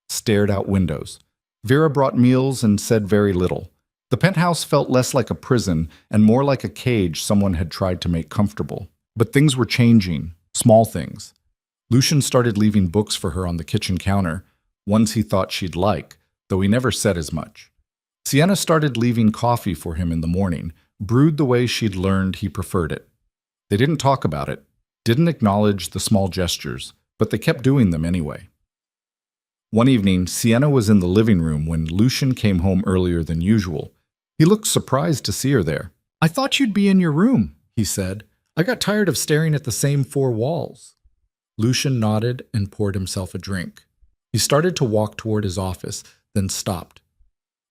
stared out windows. Vera brought meals and said very little. The penthouse felt less like a prison and more like a cage someone had tried to make comfortable. But things were changing, small things. Lucian started leaving books for her on the kitchen counter, ones he thought she'd like, though he never said as much. Sienna started leaving coffee for him in the morning, brewed the way she'd learned he preferred it. They didn't talk about it, didn't acknowledge the small gestures, but they kept doing them anyway. One evening, Sienna was in the living room when Lucian came home earlier than usual. He looked surprised to see her there. "I thought you'd be in your room," he said. "I got tired of staring at the same four walls." Lucian nodded and poured himself a drink. He started to walk toward his office, then stopped.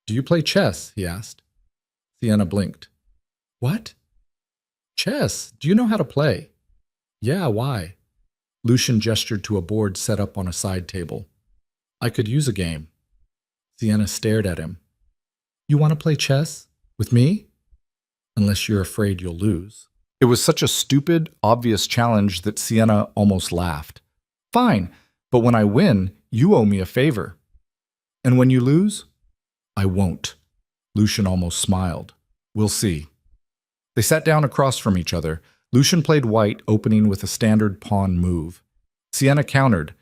"Do you play chess?" he asked. Sienna blinked. "What?" "Chess. Do you know how to play?" "Yeah, why?" Lucian gestured to a board set up on a side table. "I could use a game." Sienna stared at him. "You want to play chess? With me? Unless you're afraid you'll lose." It was such a stupid, obvious challenge that Sienna almost laughed. "Fine, but when I win, you owe me a favor." "And when you lose?" "I won't." Lucian almost smiled. "We'll see." They sat down across from each other. Lucian played white, opening with a standard pawn move. Sienna countered.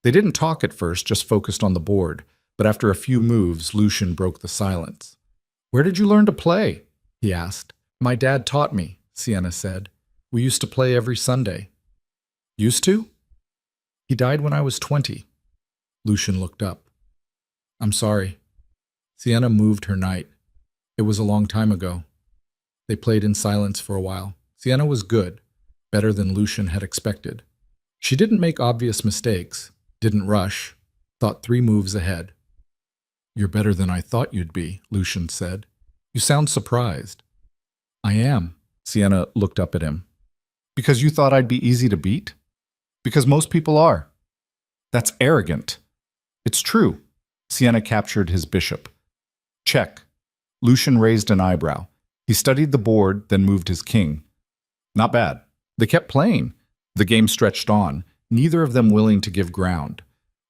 They didn't talk at first, just focused on the board, but after a few moves, Lucian broke the silence. "Where did you learn to play?" he asked. "My dad taught me," Sienna said. "We used to play every Sunday." "Used to?" "He died when I was 20. Lucian looked up. "I'm sorry." Sienna moved her knight. "It was a long time ago." They played in silence for a while. Sienna was good, better than Lucian had expected. She didn't make obvious mistakes, didn't rush, thought 3 moves ahead. "You're better than I thought you'd be," Lucian said. "You sound surprised." "I am." Sienna looked up at him. "Because you thought I'd be easy to beat?" "Because most people are." "That's arrogant." "It's true." Sienna captured his bishop. "Check." Lucian raised an eyebrow. He studied the board, then moved his king. Not bad. They kept playing. The game stretched on, neither of them willing to give ground.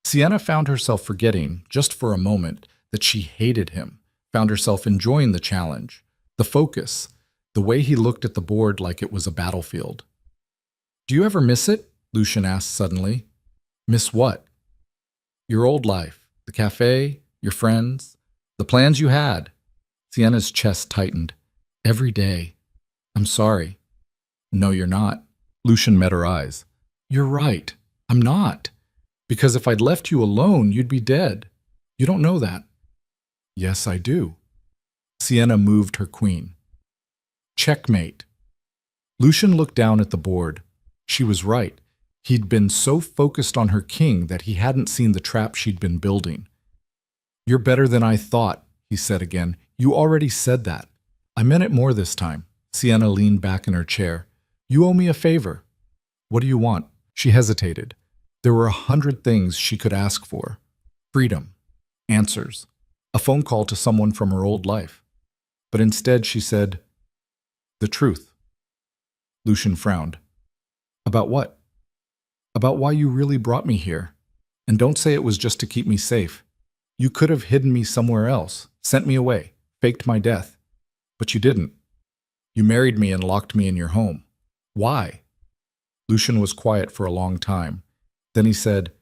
Sienna found herself forgetting, just for a moment, that she hated him, found herself enjoying the challenge, the focus, the way he looked at the board like it was a battlefield. "Do you ever miss it?" Lucian asked suddenly. "Miss what?" "Your old life, the cafe, your friends, the plans you had." Sienna's chest tightened. "Every day. I'm sorry." "No, you're not." Lucian met her eyes. "You're right. I'm not. Because if I'd left you alone, you'd be dead. You don't know that." "Yes, I do." Sienna moved her queen. "Checkmate." Lucian looked down at the board. She was right. He'd been so focused on her king that he hadn't seen the trap she'd been building. "You're better than I thought," he said again. "You already said that." "I meant it more this time." Sienna leaned back in her chair. "You owe me a favor." "What do you want?" She hesitated. There were 100 things she could ask for. Freedom. Answers. A phone call to someone from her old life. But instead she said, "The truth." Lucian frowned. "About what?" "About why you really brought me here. And don't say it was just to keep me safe. You could have hidden me somewhere else, sent me away, faked my death. But you didn't. You married me and locked me in your home. Why?" Lucian was quiet for a long time. Then he said,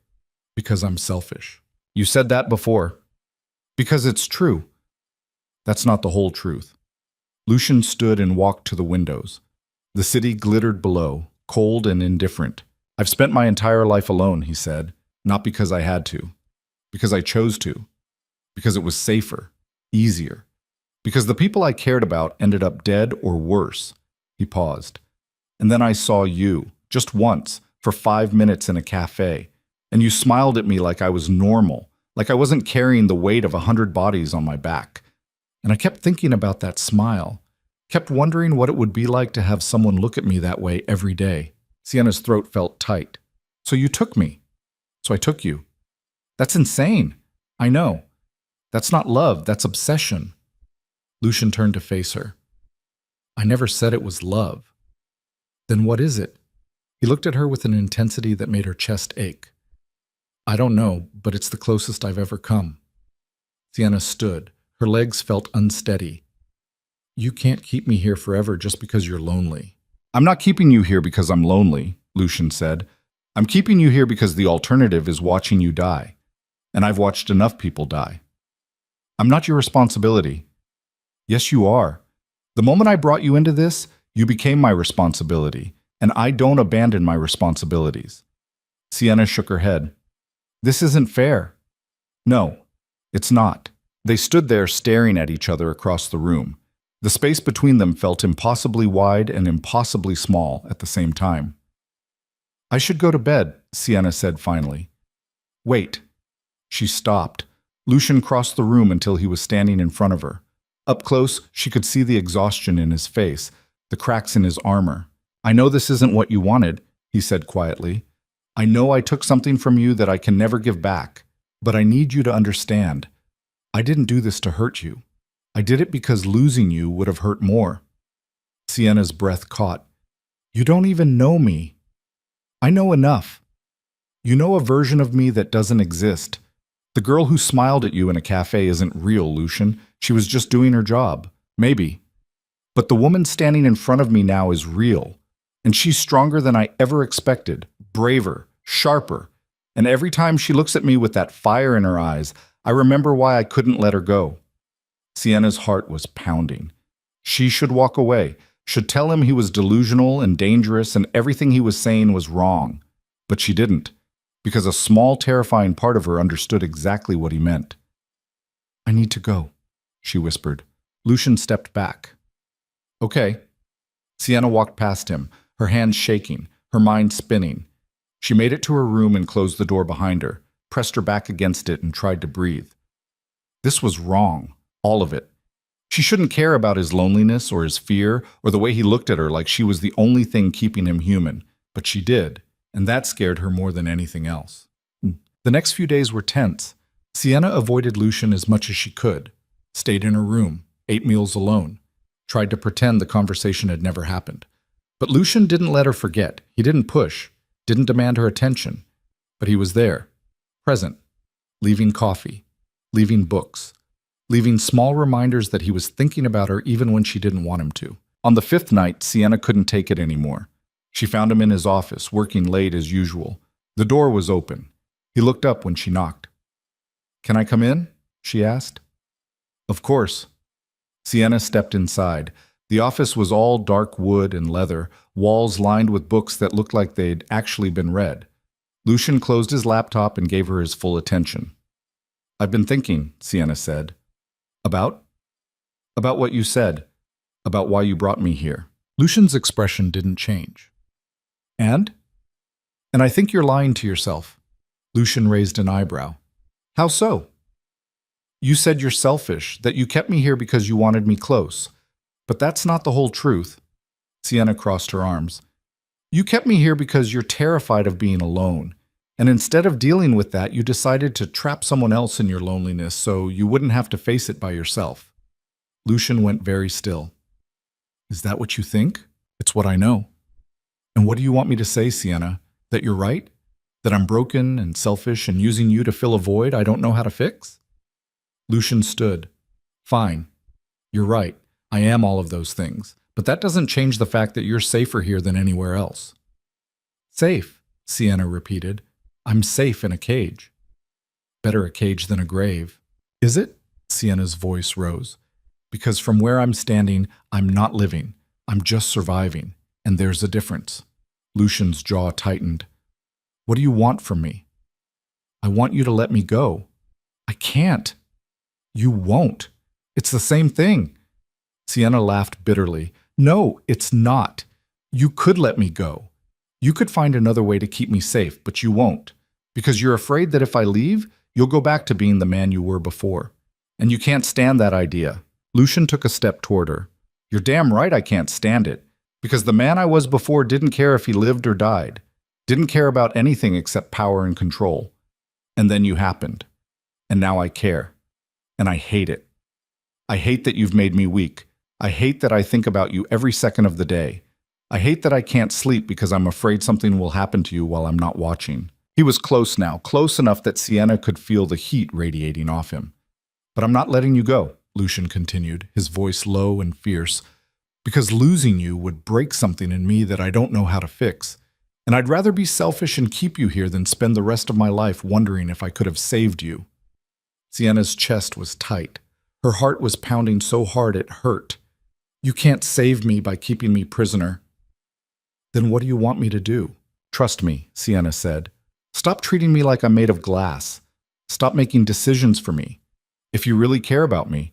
"Because I'm selfish." "You said that before." "Because it's true." "That's not the whole truth." Lucian stood and walked to the windows. The city glittered below, cold and indifferent. "I've spent my entire life alone," he said, "not because I had to. Because I chose to. Because it was safer, easier. Because the people I cared about ended up dead or worse." He paused. "And then I saw you, just once, for 5 minutes in a cafe. And you smiled at me like I was normal, like I wasn't carrying the weight of 100 bodies on my back. And I kept thinking about that smile, kept wondering what it would be like to have someone look at me that way every day." Sienna's throat felt tight. "So you took me. So I took you. That's insane. I know. That's not love, that's obsession." Lucian turned to face her. "I never said it was love." "Then what is it?" He looked at her with an intensity that made her chest ache. "I don't know, but it's the closest I've ever come." Sienna stood. Her legs felt unsteady. "You can't keep me here forever just because you're lonely." "I'm not keeping you here because I'm lonely," Lucian said. "I'm keeping you here because the alternative is watching you die. And I've watched enough people die." I'm not your responsibility. Yes, you are. The moment I brought you into this, you became my responsibility, and I don't abandon my responsibilities. Sienna shook her head. This isn't fair. No, it's not. They stood there staring at each other across the room. The space between them felt impossibly wide and impossibly small at the same time. I should go to bed, Sienna said finally. Wait. She stopped. Lucian crossed the room until he was standing in front of her. Up close, she could see the exhaustion in his face, the cracks in his armor. I know this isn't what you wanted, he said quietly. I know I took something from you that I can never give back, but I need you to understand. I didn't do this to hurt you. I did it because losing you would have hurt more. Sienna's breath caught. You don't even know me. I know enough. You know a version of me that doesn't exist. The girl who smiled at you in a cafe isn't real, Lucian. She was just doing her job. Maybe. But the woman standing in front of me now is real. And she's stronger than I ever expected, braver, sharper. And every time she looks at me with that fire in her eyes, I remember why I couldn't let her go. Sienna's heart was pounding. She should walk away, should tell him he was delusional and dangerous and everything he was saying was wrong. But she didn't, because a small, terrifying part of her understood exactly what he meant. I need to go, she whispered. Lucian stepped back. Okay. Sienna walked past him, her hands shaking, her mind spinning. She made it to her room and closed the door behind her, pressed her back against it and tried to breathe. This was wrong, all of it. She shouldn't care about his loneliness or his fear or the way he looked at her like she was the only thing keeping him human, but she did, and that scared her more than anything else. The next few days were tense. Sienna avoided Lucian as much as she could, stayed in her room, ate meals alone, tried to pretend the conversation had never happened. But Lucian didn't let her forget. He didn't push, didn't demand her attention. But he was there, present, leaving coffee, leaving books, leaving small reminders that he was thinking about her even when she didn't want him to. On the fifth night, Sienna couldn't take it anymore. She found him in his office, working late as usual. The door was open. He looked up when she knocked. Can I come in? She asked. Of course. Sienna stepped inside. The office was all dark wood and leather, walls lined with books that looked like they'd actually been read. Lucian closed his laptop and gave her his full attention. I've been thinking, Sienna said. About? About what you said. About why you brought me here. Lucian's expression didn't change. And? And I think you're lying to yourself. Lucian raised an eyebrow. How so? You said you're selfish, that you kept me here because you wanted me close. But that's not the whole truth. Sienna crossed her arms. You kept me here because you're terrified of being alone. And instead of dealing with that, you decided to trap someone else in your loneliness so you wouldn't have to face it by yourself. Lucian went very still. Is that what you think? It's what I know. And what do you want me to say, Sienna? That you're right? That I'm broken and selfish and using you to fill a void I don't know how to fix? Lucian stood. Fine. You're right. I am all of those things. But that doesn't change the fact that you're safer here than anywhere else. Safe, Sienna repeated. I'm safe in a cage. Better a cage than a grave. Is it? Sienna's voice rose. Because from where I'm standing, I'm not living. I'm just surviving. And there's a difference. Lucian's jaw tightened. What do you want from me? I want you to let me go. I can't. You won't. It's the same thing. Sienna laughed bitterly. No, it's not. You could let me go. You could find another way to keep me safe, but you won't. Because you're afraid that if I leave, you'll go back to being the man you were before. And you can't stand that idea. Lucian took a step toward her. You're damn right I can't stand it. Because the man I was before didn't care if he lived or died. Didn't care about anything except power and control. And then you happened. And now I care. And I hate it. I hate that you've made me weak. I hate that I think about you every second of the day. I hate that I can't sleep because I'm afraid something will happen to you while I'm not watching. He was close now, close enough that Sienna could feel the heat radiating off him. But I'm not letting you go, Lucian continued, his voice low and fierce, because losing you would break something in me that I don't know how to fix. And I'd rather be selfish and keep you here than spend the rest of my life wondering if I could have saved you. Sienna's chest was tight. Her heart was pounding so hard it hurt. You can't save me by keeping me prisoner. Then what do you want me to do? Trust me, Sienna said. Stop treating me like I'm made of glass. Stop making decisions for me. If you really care about me,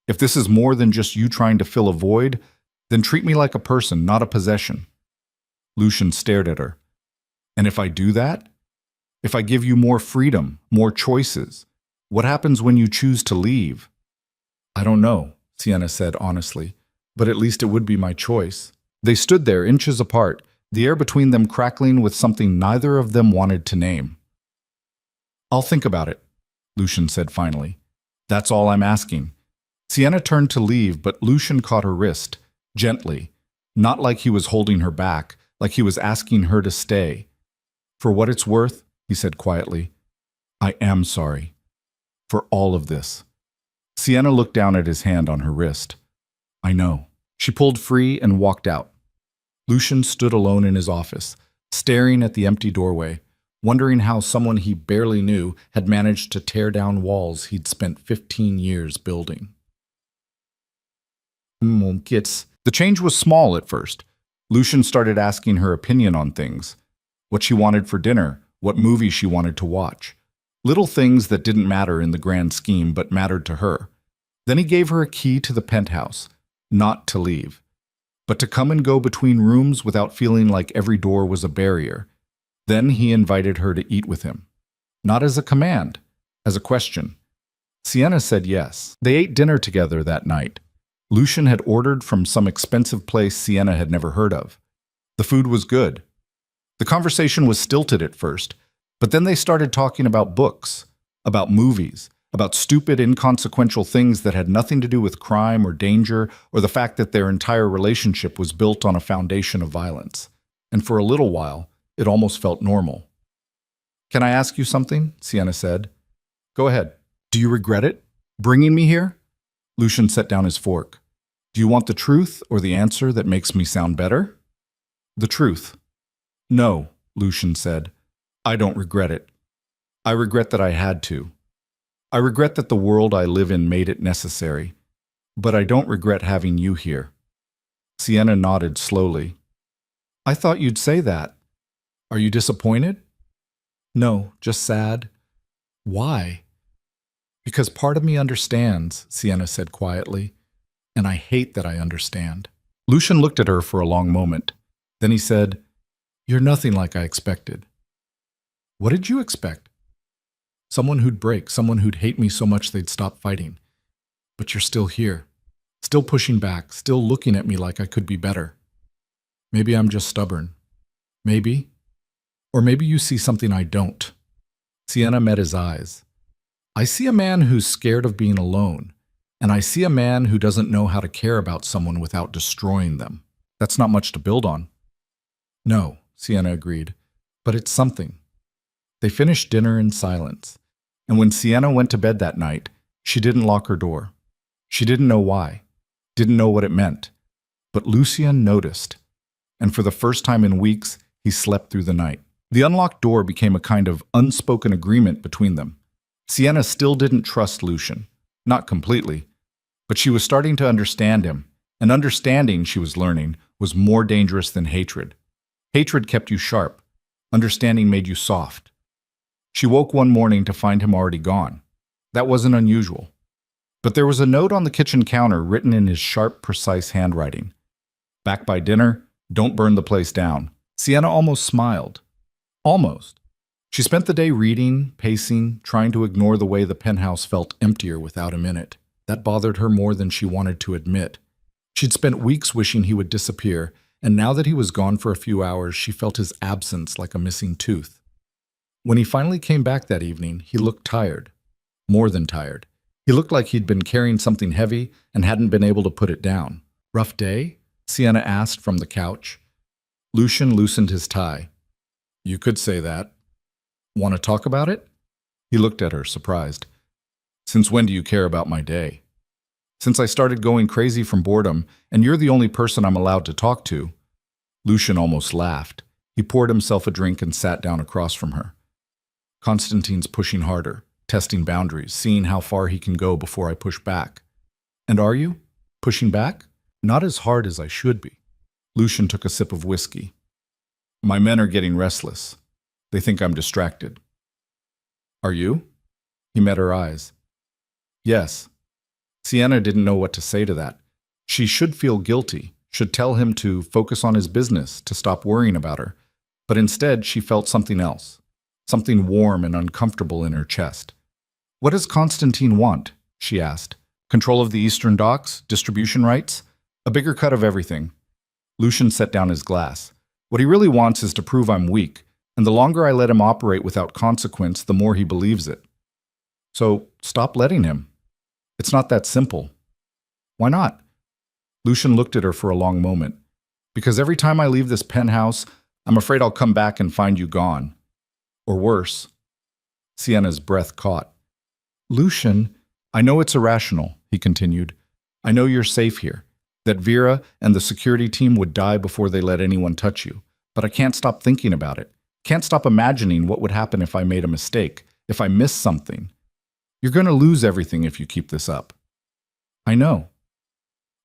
if this is more than just you trying to fill a void, then treat me like a person, not a possession. Lucian stared at her. And if I do that? If I give you more freedom, more choices, what happens when you choose to leave? I don't know, Sienna said honestly, but at least it would be my choice. They stood there inches apart, the air between them crackling with something neither of them wanted to name. I'll think about it, Lucian said finally. That's all I'm asking. Sienna turned to leave, but Lucian caught her wrist, gently, not like he was holding her back, like he was asking her to stay. For what it's worth, he said quietly, I am sorry. For all of this. Sienna looked down at his hand on her wrist. I know. She pulled free and walked out. Lucian stood alone in his office, staring at the empty doorway, wondering how someone he barely knew had managed to tear down walls he'd spent 15 years building. The change was small at first. Lucian started asking her opinion on things. What she wanted for dinner, what movie she wanted to watch. Little things that didn't matter in the grand scheme but mattered to her. Then he gave her a key to the penthouse, not to leave, but to come and go between rooms without feeling like every door was a barrier. Then he invited her to eat with him. Not as a command, as a question. Sienna said yes. They ate dinner together that night. Lucian had ordered from some expensive place Sienna had never heard of. The food was good. The conversation was stilted at first, but then they started talking about books, about movies, about stupid, inconsequential things that had nothing to do with crime or danger or the fact that their entire relationship was built on a foundation of violence. And for a little while, it almost felt normal. Can I ask you something? Sienna said. Go ahead. Do you regret it? Bringing me here? Lucian set down his fork. Do you want the truth or the answer that makes me sound better? The truth. No, Lucian said. I don't regret it. I regret that I had to. I regret that the world I live in made it necessary. But I don't regret having you here. Sienna nodded slowly. I thought you'd say that. Are you disappointed? No, just sad. Why? Because part of me understands, Sienna said quietly, and I hate that I understand. Lucian looked at her for a long moment. Then he said, You're nothing like I expected. What did you expect? Someone who'd break, someone who'd hate me so much they'd stop fighting. But you're still here, still pushing back, still looking at me like I could be better. Maybe I'm just stubborn. Maybe. Or maybe you see something I don't. Sienna met his eyes. I see a man who's scared of being alone, and I see a man who doesn't know how to care about someone without destroying them. That's not much to build on. No, Sienna agreed, but it's something. They finished dinner in silence, and when Sienna went to bed that night, she didn't lock her door. She didn't know why, didn't know what it meant, but Lucian noticed, and for the first time in weeks, he slept through the night. The unlocked door became a kind of unspoken agreement between them. Sienna still didn't trust Lucian, not completely, but she was starting to understand him, and understanding, she was learning, was more dangerous than hatred. Hatred kept you sharp. Understanding made you soft. She woke one morning to find him already gone. That wasn't unusual. But there was a note on the kitchen counter written in his sharp, precise handwriting. Back by dinner, don't burn the place down. Sienna almost smiled. Almost. She spent the day reading, pacing, trying to ignore the way the penthouse felt emptier without him in it. That bothered her more than she wanted to admit. She'd spent weeks wishing he would disappear, and now that he was gone for a few hours, she felt his absence like a missing tooth. When he finally came back that evening, he looked tired. More than tired. He looked like he'd been carrying something heavy and hadn't been able to put it down. Rough day? Sienna asked from the couch. Lucian loosened his tie. You could say that. Want to talk about it? He looked at her, surprised. Since when do you care about my day? Since I started going crazy from boredom, and you're the only person I'm allowed to talk to. Lucian almost laughed. He poured himself a drink and sat down across from her. Constantine's pushing harder. testing boundaries, seeing how far he can go before I push back. And are you? Pushing back? Not as hard as I should be. Lucian took a sip of whiskey. My men are getting restless. They think I'm distracted. Are you? He met her eyes. Yes. Sienna didn't know what to say to that. She should feel guilty, should tell him to focus on his business, to stop worrying about her. But instead, she felt something else, something warm and uncomfortable in her chest. What does Constantine want? She asked. Control of the eastern docks, distribution rights, a bigger cut of everything. Lucian set down his glass. What he really wants is to prove I'm weak, and the longer I let him operate without consequence, the more he believes it. So stop letting him. It's not that simple. Why not? Lucian looked at her for a long moment. Because every time I leave this penthouse, I'm afraid I'll come back and find you gone. Or worse. Sienna's breath caught. Lucian, I know it's irrational, he continued. I know you're safe here, that Vera and the security team would die before they let anyone touch you. But I can't stop thinking about it. Can't stop imagining what would happen if I made a mistake, if I missed something. You're going to lose everything if you keep this up. I know.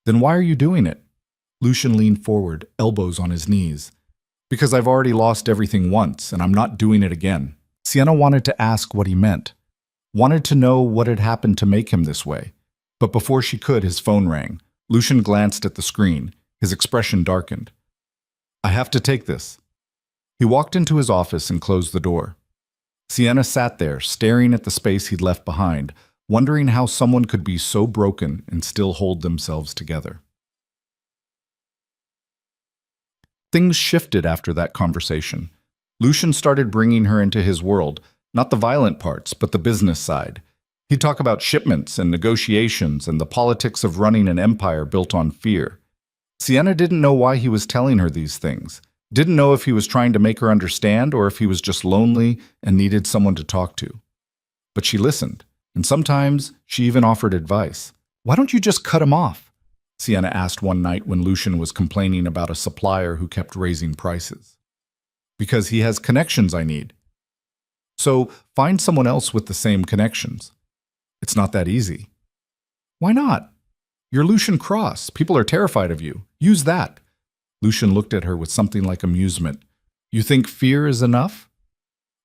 Then why are you doing it? Lucian leaned forward, elbows on his knees. Because I've already lost everything once, and I'm not doing it again. Sienna wanted to ask what he meant. Wanted to know what had happened to make him this way. But before she could, his phone rang. Lucian glanced at the screen. His expression darkened. I have to take this. He walked into his office and closed the door. Sienna sat there, staring at the space he'd left behind, wondering how someone could be so broken and still hold themselves together. Things shifted after that conversation. Lucian started bringing her into his world, not the violent parts, but the business side. He'd talk about shipments and negotiations and the politics of running an empire built on fear. Sienna didn't know why he was telling her these things. Didn't know if he was trying to make her understand or if he was just lonely and needed someone to talk to. But she listened, and sometimes she even offered advice. Why don't you just cut him off? Sienna asked one night when Lucian was complaining about a supplier who kept raising prices. Because he has connections I need. So find someone else with the same connections. It's not that easy. Why not? You're Lucian Cross. People are terrified of you. Use that. Lucian looked at her with something like amusement. You think fear is enough?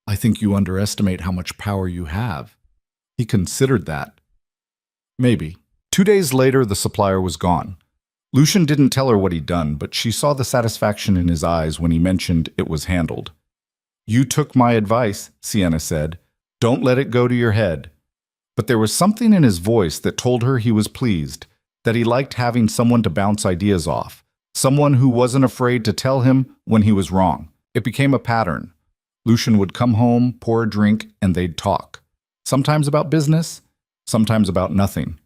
I think you underestimate how much power you have. He considered that. Maybe. 2 days later, the supplier was gone. Lucian didn't tell her what he'd done, but she saw the satisfaction in his eyes when he mentioned it was handled. You took my advice, Sienna said. Don't let it go to your head. But there was something in his voice that told her he was pleased, that he liked having someone to bounce ideas off, someone who wasn't afraid to tell him when he was wrong. It became a pattern. Lucian would come home, pour a drink, and they'd talk. Sometimes about business, sometimes about nothing.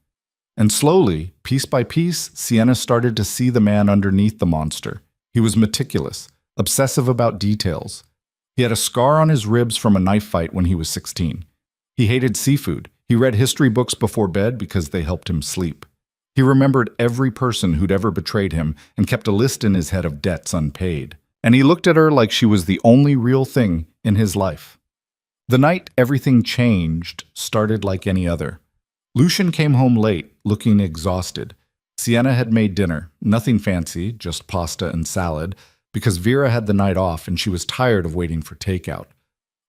And slowly, piece by piece, Sienna started to see the man underneath the monster. He was meticulous, obsessive about details. He had a scar on his ribs from a knife fight when he was 16. He hated seafood. He read history books before bed because they helped him sleep. He remembered every person who'd ever betrayed him and kept a list in his head of debts unpaid. And he looked at her like she was the only real thing in his life. The night everything changed started like any other. Lucian came home late, looking exhausted. Sienna had made dinner, nothing fancy, just pasta and salad, because Vera had the night off and she was tired of waiting for takeout.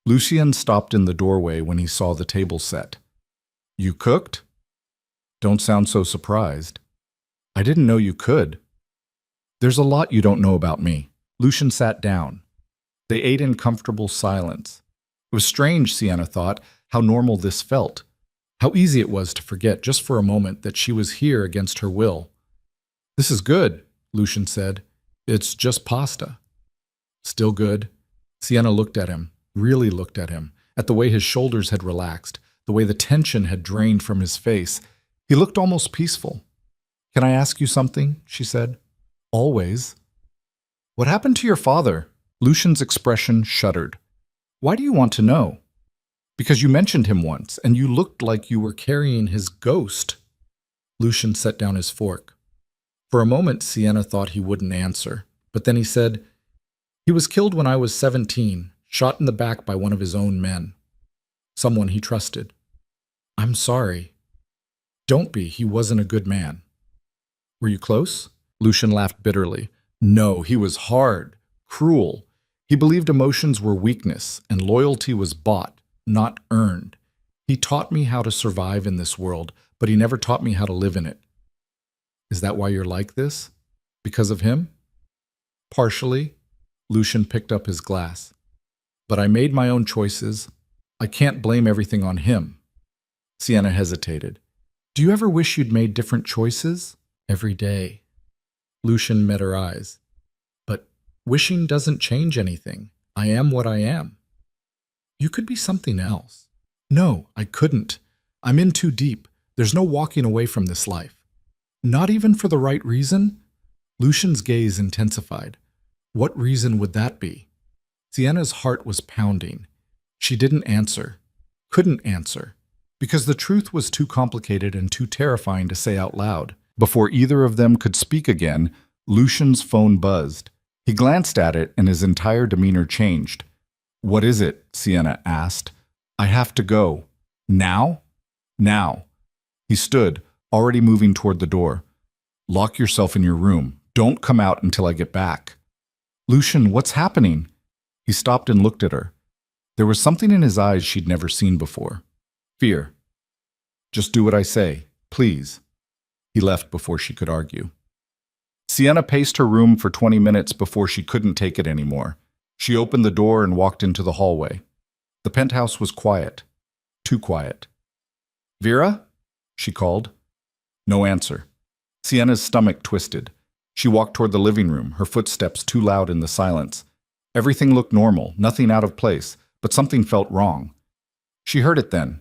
Lucian stopped in the doorway when he saw the table set. You cooked? Don't sound so surprised. I didn't know you could. There's a lot you don't know about me. Lucian sat down. They ate in comfortable silence. It was strange, Sienna thought, how normal this felt. How easy it was to forget just for a moment that she was here against her will. This is good, Lucian said. It's just pasta. Still good. Sienna looked at him, really looked at him, at the way his shoulders had relaxed, the way the tension had drained from his face. He looked almost peaceful. Can I ask you something? She said. Always. What happened to your father? Lucian's expression shuddered. Why do you want to know? Because you mentioned him once, and you looked like you were carrying his ghost. Lucian set down his fork. For a moment, Sienna thought he wouldn't answer, but then he said, He was killed when I was 17, shot in the back by one of his own men. Someone he trusted. I'm sorry. Don't be. He wasn't a good man. Were you close? Lucian laughed bitterly. No, he was hard, cruel. He believed emotions were weakness and loyalty was bought, not earned. He taught me how to survive in this world, but he never taught me how to live in it. Is that why you're like this? Because of him? Partially. Lucian picked up his glass. But I made my own choices. I can't blame everything on him. Sienna hesitated. Do you ever wish you'd made different choices? Every day. Lucian met her eyes. But wishing doesn't change anything. I am what I am. You could be something else. No, I couldn't. I'm in too deep. There's no walking away from this life. Not even for the right reason? Lucian's gaze intensified. What reason would that be? Sienna's heart was pounding. She didn't answer. Couldn't answer. Because the truth was too complicated and too terrifying to say out loud. Before either of them could speak again, Lucian's phone buzzed. He glanced at it and his entire demeanor changed. What is it? Sienna asked. I have to go. Now? Now. He stood, already moving toward the door. Lock yourself in your room. Don't come out until I get back. Lucian, what's happening? He stopped and looked at her. There was something in his eyes she'd never seen before. Fear. Just do what I say, please. He left before she could argue. Sienna paced her room for 20 minutes before she couldn't take it anymore. She opened the door and walked into the hallway. The penthouse was quiet. Too quiet. Vera? She called. No answer. Sienna's stomach twisted. She walked toward the living room, her footsteps too loud in the silence. Everything looked normal, nothing out of place, but something felt wrong. She heard it then.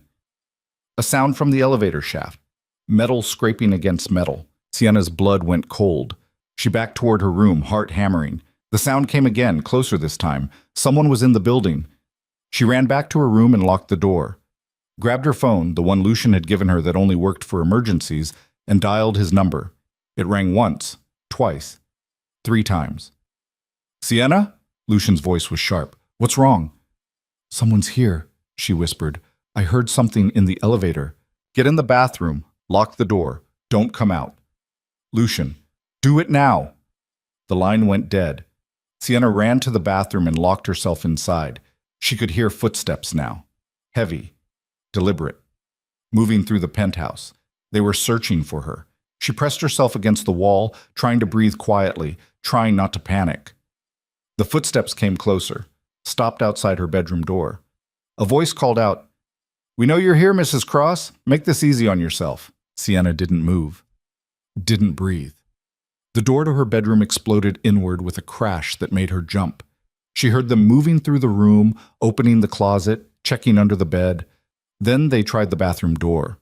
A sound from the elevator shaft. Metal scraping against metal. Sienna's blood went cold. She backed toward her room, heart hammering. The sound came again, closer this time. Someone was in the building. She ran back to her room and locked the door. Grabbed her phone, the one Lucian had given her that only worked for emergencies, and dialed his number. It rang once, twice, 3 times. Sienna? Lucian's voice was sharp. What's wrong? Someone's here, she whispered. I heard something in the elevator. Get in the bathroom. Lock the door. Don't come out. Lucian, do it now. The line went dead. Sienna ran to the bathroom and locked herself inside. She could hear footsteps now. Heavy. Deliberate. Moving through the penthouse. They were searching for her. She pressed herself against the wall, trying to breathe quietly, trying not to panic. The footsteps came closer, stopped outside her bedroom door. A voice called out, We know you're here, Mrs. Cross. Make this easy on yourself. Sienna didn't move. Didn't breathe. The door to her bedroom exploded inward with a crash that made her jump. She heard them moving through the room, opening the closet, checking under the bed. Then they tried the bathroom door.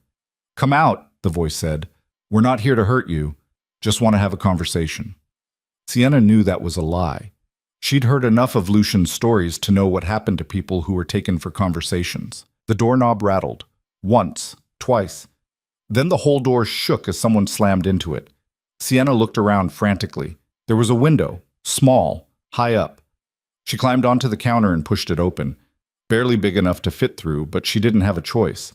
Come out, the voice said. We're not here to hurt you. Just want to have a conversation. Sienna knew that was a lie. She'd heard enough of Lucian's stories to know what happened to people who were taken for conversations. The doorknob rattled. Once, twice. Then the whole door shook as someone slammed into it. Sienna looked around frantically. There was a window, small, high up. She climbed onto the counter and pushed it open. Barely big enough to fit through, but she didn't have a choice.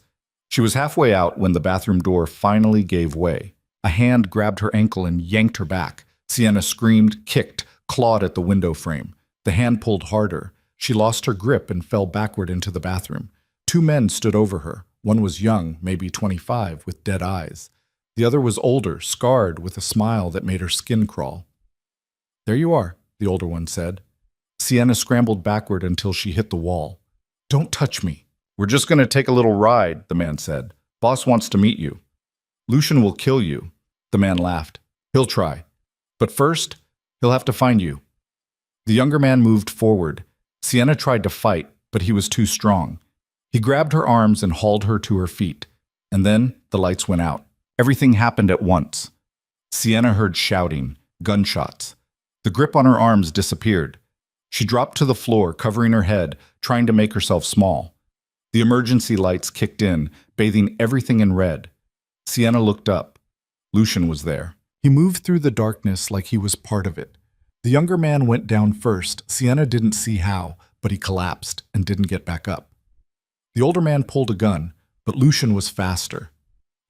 She was halfway out when the bathroom door finally gave way. A hand grabbed her ankle and yanked her back. Sienna screamed, kicked, clawed at the window frame. The hand pulled harder. She lost her grip and fell backward into the bathroom. 2 men stood over her. One was young, maybe 25, with dead eyes. The other was older, scarred, with a smile that made her skin crawl. There you are, the older one said. Sienna scrambled backward until she hit the wall. Don't touch me. We're just going to take a little ride, the man said. Boss wants to meet you. Lucian will kill you. The man laughed. He'll try. But first, he'll have to find you. The younger man moved forward. Sienna tried to fight, but he was too strong. He grabbed her arms and hauled her to her feet. And then the lights went out. Everything happened at once. Sienna heard shouting, gunshots. The grip on her arms disappeared. She dropped to the floor, covering her head, trying to make herself small. The emergency lights kicked in, bathing everything in red. Sienna looked up. Lucian was there. He moved through the darkness like he was part of it. The younger man went down first. Sienna didn't see how, but he collapsed and didn't get back up. The older man pulled a gun. But Lucian was faster.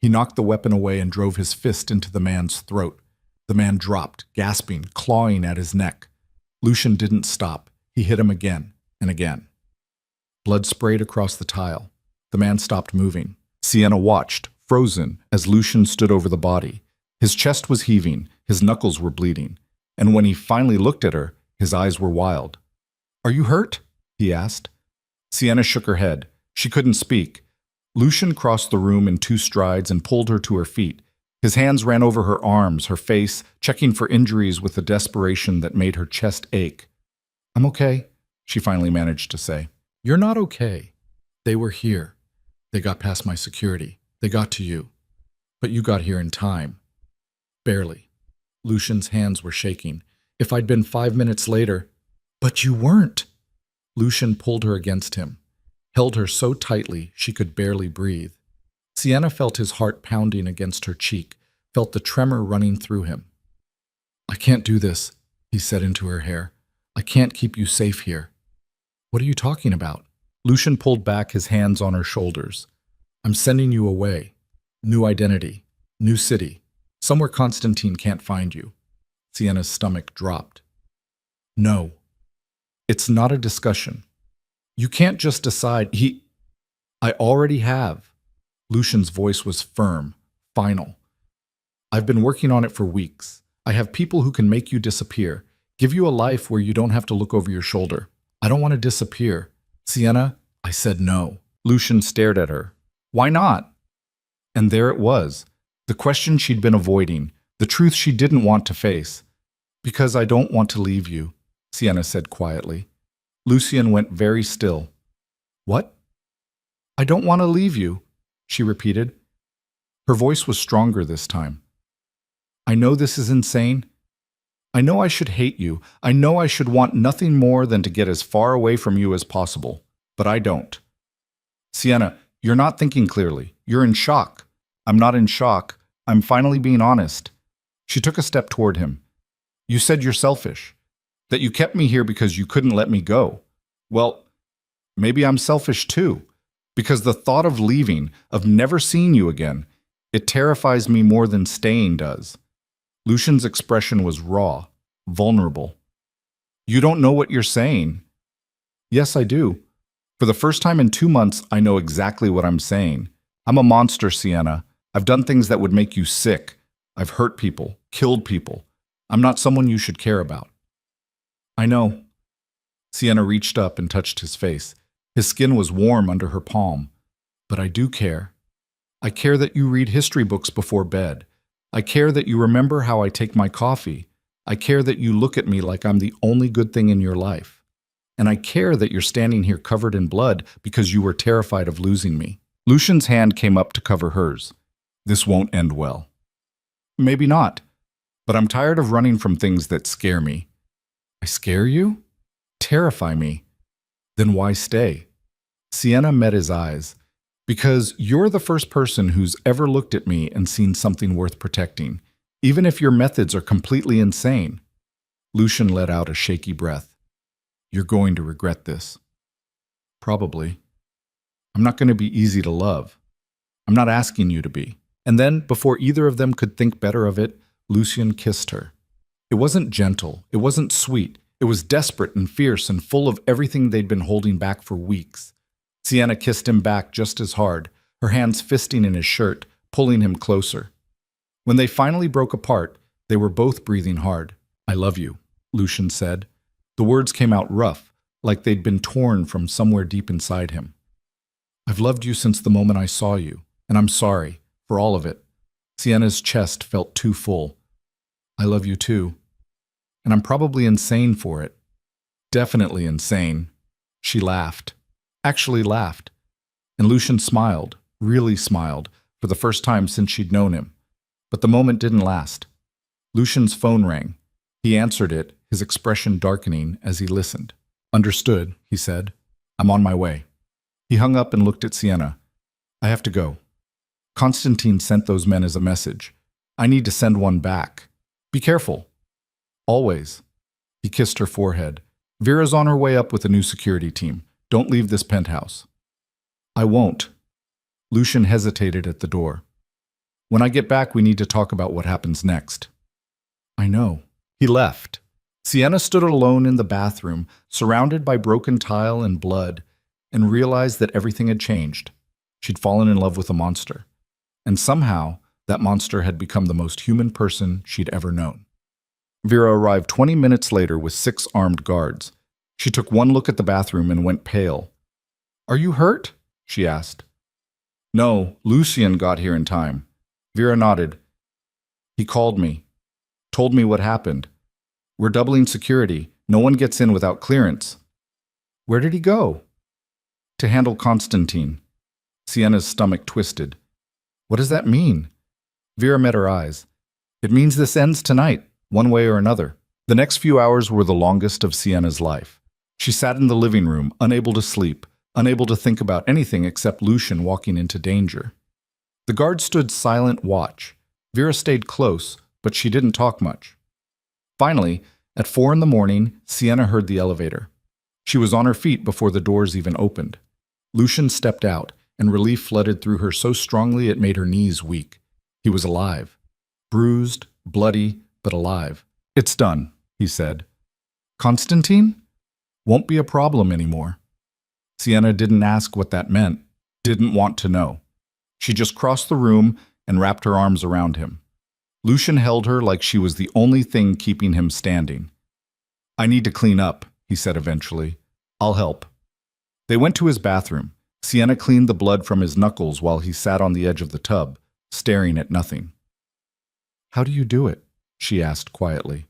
He knocked the weapon away and drove his fist into the man's throat. The man dropped, gasping, clawing at his neck. Lucian didn't stop. He hit him again and again. Blood sprayed across the tile. The man stopped moving. Sienna watched, frozen, as Lucian stood over the body. His chest was heaving, his knuckles were bleeding, and when he finally looked at her, his eyes were wild. "Are you hurt?" he asked. Sienna shook her head. She couldn't speak. Lucian crossed the room in 2 strides and pulled her to her feet. His hands ran over her arms, her face, checking for injuries with a desperation that made her chest ache. "I'm okay," she finally managed to say. "You're not okay. They were here. They got past my security. They got to you. But you got here in time." Barely. Lucian's hands were shaking. "If I'd been 5 minutes later—" "But you weren't!" Lucian pulled her against him, held her so tightly she could barely breathe. Sienna felt his heart pounding against her cheek, felt the tremor running through him. "I can't do this," he said into her hair. "I can't keep you safe here." "What are you talking about?" Lucian pulled back, his hands on her shoulders. "I'm sending you away. New identity. New city. Somewhere Constantine can't find you." Sienna's stomach dropped. "No. It's not a discussion. You can't just decide. I already have." Lucian's voice was firm, final. "I've been working on it for weeks. I have people who can make you disappear, give you a life where you don't have to look over your shoulder. I don't want to disappear. Sienna," I said no. Lucian stared at her. "Why not?" And there it was, the question she'd been avoiding, the truth she didn't want to face. "Because I don't want to leave you," Sienna said quietly. Lucian went very still. "What?" "I don't want to leave you," she repeated. Her voice was stronger this time. "I know this is insane. I know I should hate you. I know I should want nothing more than to get as far away from you as possible. But I don't." "Sienna, you're not thinking clearly. You're in shock." "I'm not in shock. I'm finally being honest." She took a step toward him. "You said you're selfish. That you kept me here because you couldn't let me go. Well, maybe I'm selfish too. Because the thought of leaving, of never seeing you again, it terrifies me more than staying does." Lucian's expression was raw, vulnerable. "You don't know what you're saying." "Yes, I do. For the first time in 2 months, I know exactly what I'm saying. I'm a monster, Sienna. I've done things that would make you sick. I've hurt people, killed people. I'm not someone you should care about." "I know." Sienna reached up and touched his face. His skin was warm under her palm. "But I do care. I care that you read history books before bed. I care that you remember how I take my coffee. I care that you look at me like I'm the only good thing in your life. And I care that you're standing here covered in blood because you were terrified of losing me." Lucian's hand came up to cover hers. "This won't end well." "Maybe not. But I'm tired of running from things that scare me." "I scare you? Terrify me? Then why stay?" Sienna met his eyes. "Because you're the first person who's ever looked at me and seen something worth protecting, even if your methods are completely insane." Lucian let out a shaky breath. "You're going to regret this." "Probably. I'm not going to be easy to love. I'm not asking you to be." And then, before either of them could think better of it, Lucian kissed her. It wasn't gentle. It wasn't sweet. It was desperate and fierce and full of everything they'd been holding back for weeks. Sienna kissed him back just as hard, her hands fisting in his shirt, pulling him closer. When they finally broke apart, they were both breathing hard. "I love you," Lucian said. The words came out rough, like they'd been torn from somewhere deep inside him. "I've loved you since the moment I saw you, and I'm sorry for all of it." Sienna's chest felt too full. "I love you too. And I'm probably insane for it. Definitely insane." She laughed. Actually laughed. And Lucian smiled, really smiled, for the first time since she'd known him. But the moment didn't last. Lucian's phone rang. He answered it, his expression darkening as he listened. "Understood," he said. "I'm on my way." He hung up and looked at Sienna. "I have to go. Constantine sent those men as a message. I need to send one back. Be careful. Always." He kissed her forehead. "Vera's on her way up with a new security team. Don't leave this penthouse." "I won't." Lucian hesitated at the door. When I get back, we need to talk about what happens next. I know. He left. Sienna stood alone in the bathroom, surrounded by broken tile and blood, and realized that everything had changed. She'd fallen in love with a monster. And somehow, that monster had become the most human person she'd ever known. Vera arrived 20 minutes later with 6 armed guards. She took one look at the bathroom and went pale. "Are you hurt?" she asked. "No, Lucian got here in time." Vera nodded. "He called me. Told me what happened. We're doubling security. No one gets in without clearance." "Where did he go?" "To handle Constantine." Sienna's stomach twisted. "What does that mean?" Vera met her eyes. "It means this ends tonight, one way or another." The next few hours were the longest of Sienna's life. She sat in the living room, unable to sleep, unable to think about anything except Lucian walking into danger. The guard stood silent watch. Vera stayed close, but she didn't talk much. Finally, at 4 in the morning, Sienna heard the elevator. She was on her feet before the doors even opened. Lucian stepped out, and relief flooded through her so strongly it made her knees weak. He was alive. Bruised, bloody, but alive. "It's done," he said. "Constantine? Won't be a problem anymore." Sienna didn't ask what that meant, didn't want to know. She just crossed the room and wrapped her arms around him. Lucian held her like she was the only thing keeping him standing. "I need to clean up," he said eventually. "I'll help." They went to his bathroom. Sienna cleaned the blood from his knuckles while he sat on the edge of the tub, staring at nothing. "How do you do it?" she asked quietly.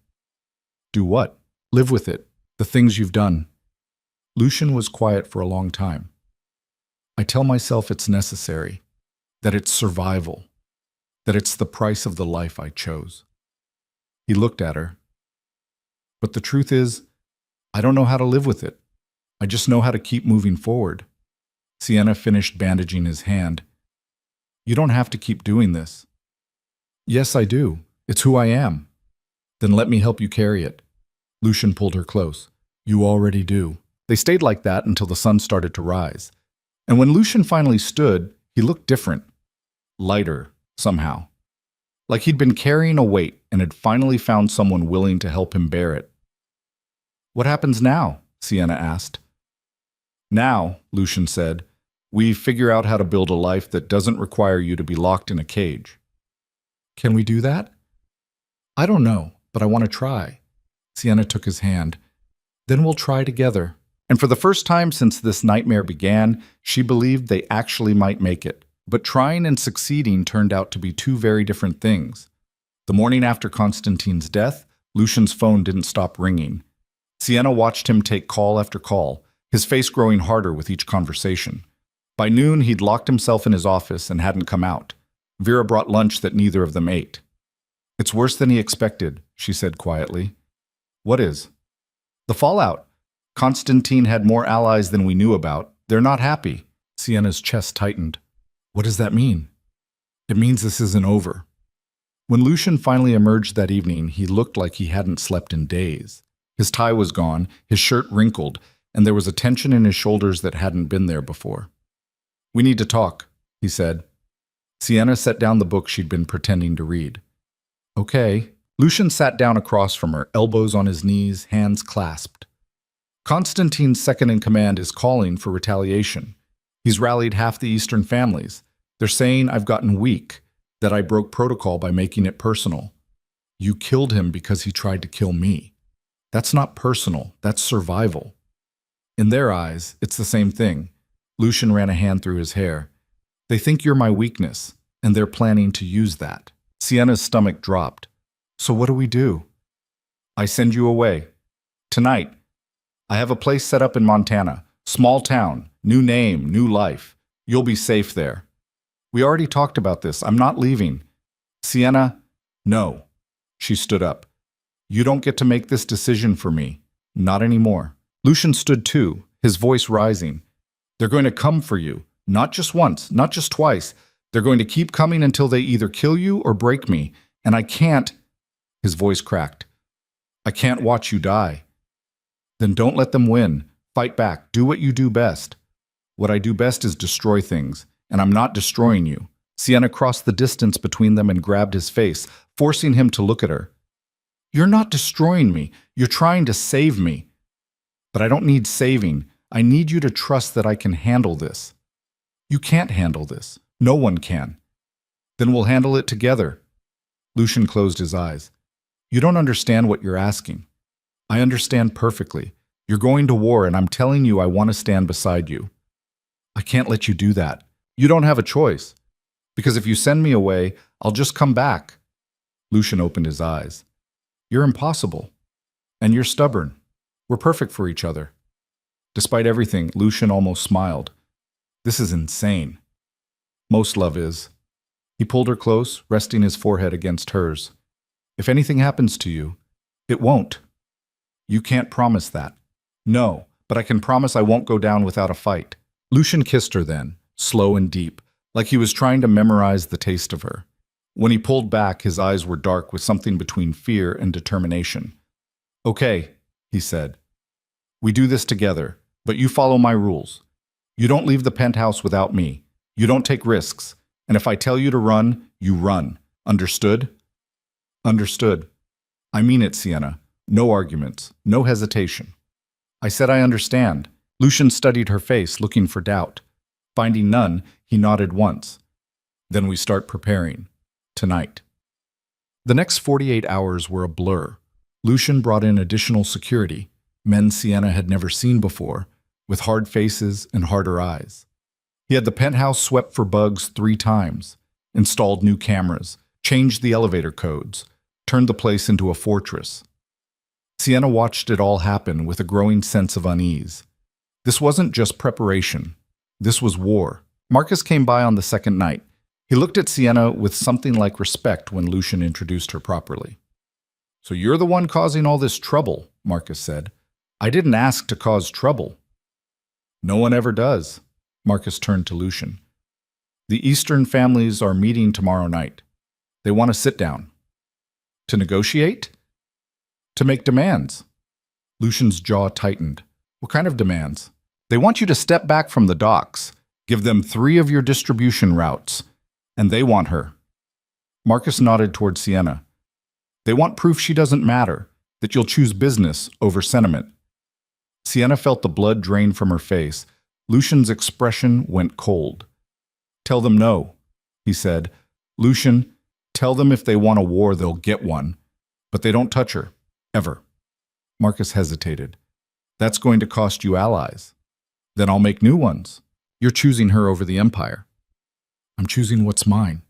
"Do what?" "Live with it. The things you've done." Lucian was quiet for a long time. "I tell myself it's necessary, that it's survival, that it's the price of the life I chose." He looked at her. "But the truth is, I don't know how to live with it. I just know how to keep moving forward." Sienna finished bandaging his hand. "You don't have to keep doing this." "Yes, I do. It's who I am." "Then let me help you carry it." Lucian pulled her close. "You already do." They stayed like that until the sun started to rise. And when Lucian finally stood, he looked different. Lighter, somehow. Like he'd been carrying a weight and had finally found someone willing to help him bear it. "What happens now?" Sienna asked. "Now," Lucian said, "we figure out how to build a life that doesn't require you to be locked in a cage." "Can we do that?" "I don't know, but I want to try." Sienna took his hand. "Then we'll try together." And for the first time since this nightmare began, she believed they actually might make it. But trying and succeeding turned out to be two very different things. The morning after Constantine's death, Lucian's phone didn't stop ringing. Sienna watched him take call after call, his face growing harder with each conversation. By noon, he'd locked himself in his office and hadn't come out. Vera brought lunch that neither of them ate. "It's worse than he expected," she said quietly. "What is?" "The fallout. Constantine had more allies than we knew about. They're not happy." Sienna's chest tightened. "What does that mean?" "It means this isn't over." When Lucian finally emerged that evening, he looked like he hadn't slept in days. His tie was gone, his shirt wrinkled, and there was a tension in his shoulders that hadn't been there before. "We need to talk," he said. Sienna set down the book she'd been pretending to read. "Okay." Lucian sat down across from her, elbows on his knees, hands clasped. "Constantine's second-in-command is calling for retaliation. He's rallied half the Eastern families. They're saying I've gotten weak, that I broke protocol by making it personal. You killed him because he tried to kill me. That's not personal, that's survival." In their eyes, it's the same thing. Lucian ran a hand through his hair. "They think you're my weakness, and they're planning to use that." Sienna's stomach dropped. "So what do we do?" "I send you away. Tonight. I have a place set up in Montana. Small town, new name, new life. You'll be safe there." "We already talked about this. I'm not leaving." "Sienna, no." She stood up. "You don't get to make this decision for me. Not anymore." Lucian stood too, his voice rising. "They're going to come for you. Not just once, not just twice. They're going to keep coming until they either kill you or break me. And I can't—" His voice cracked. "I can't watch you die." "Then don't let them win. Fight back. Do what you do best." "What I do best is destroy things. and I'm not destroying you. Sienna crossed the distance between them and grabbed his face, forcing him to look at her. You're not destroying me. You're trying to save me. But I don't need saving. I need you to trust that I can handle this. You can't handle this. No one can. Then we'll handle it together. Lucian closed his eyes. You don't understand what you're asking. I understand perfectly. You're going to war, and I'm telling you I want to stand beside you. I can't let you do that. You don't have a choice. Because if you send me away, I'll just come back. Lucian opened his eyes. You're impossible. And you're stubborn. We're perfect for each other. Despite everything, Lucian almost smiled. This is insane. Most love is. He pulled her close, resting his forehead against hers. If anything happens to you, it won't. You can't promise that. No, but I can promise I won't go down without a fight. Lucian kissed her then, slow and deep, like he was trying to memorize the taste of her. When he pulled back, his eyes were dark with something between fear and determination. Okay, he said. We do this together, but you follow my rules. You don't leave the penthouse without me. You don't take risks. And if I tell you to run, you run. Understood? Understood. I mean it, Sienna. No arguments. No hesitation. I said I understand. Lucian studied her face, looking for doubt. Finding none, he nodded once. Then we start preparing. Tonight. The next 48 hours were a blur. Lucian brought in additional security, men Sienna had never seen before, with hard faces and harder eyes. He had the penthouse swept for bugs 3 times, installed new cameras, changed the elevator codes, turned the place into a fortress. Sienna watched it all happen with a growing sense of unease. This wasn't just preparation. This was war. Marcus came by on the second night. He looked at Sienna with something like respect when Lucian introduced her properly. So you're the one causing all this trouble, Marcus said. I didn't ask to cause trouble. No one ever does. Marcus turned to Lucian. The Eastern families are meeting tomorrow night. They want to sit down. To negotiate? To make demands. Lucian's jaw tightened. What kind of demands? They want you to step back from the docks, give them 3 of your distribution routes, and they want her. Marcus nodded toward Sienna. They want proof she doesn't matter, that you'll choose business over sentiment. Sienna felt the blood drain from her face. Lucian's expression went cold. Tell them no, he said. Lucian, tell them if they want a war, they'll get one. But they don't touch her. Ever. Marcus hesitated. That's going to cost you allies. Then I'll make new ones. You're choosing her over the Empire. I'm choosing what's mine.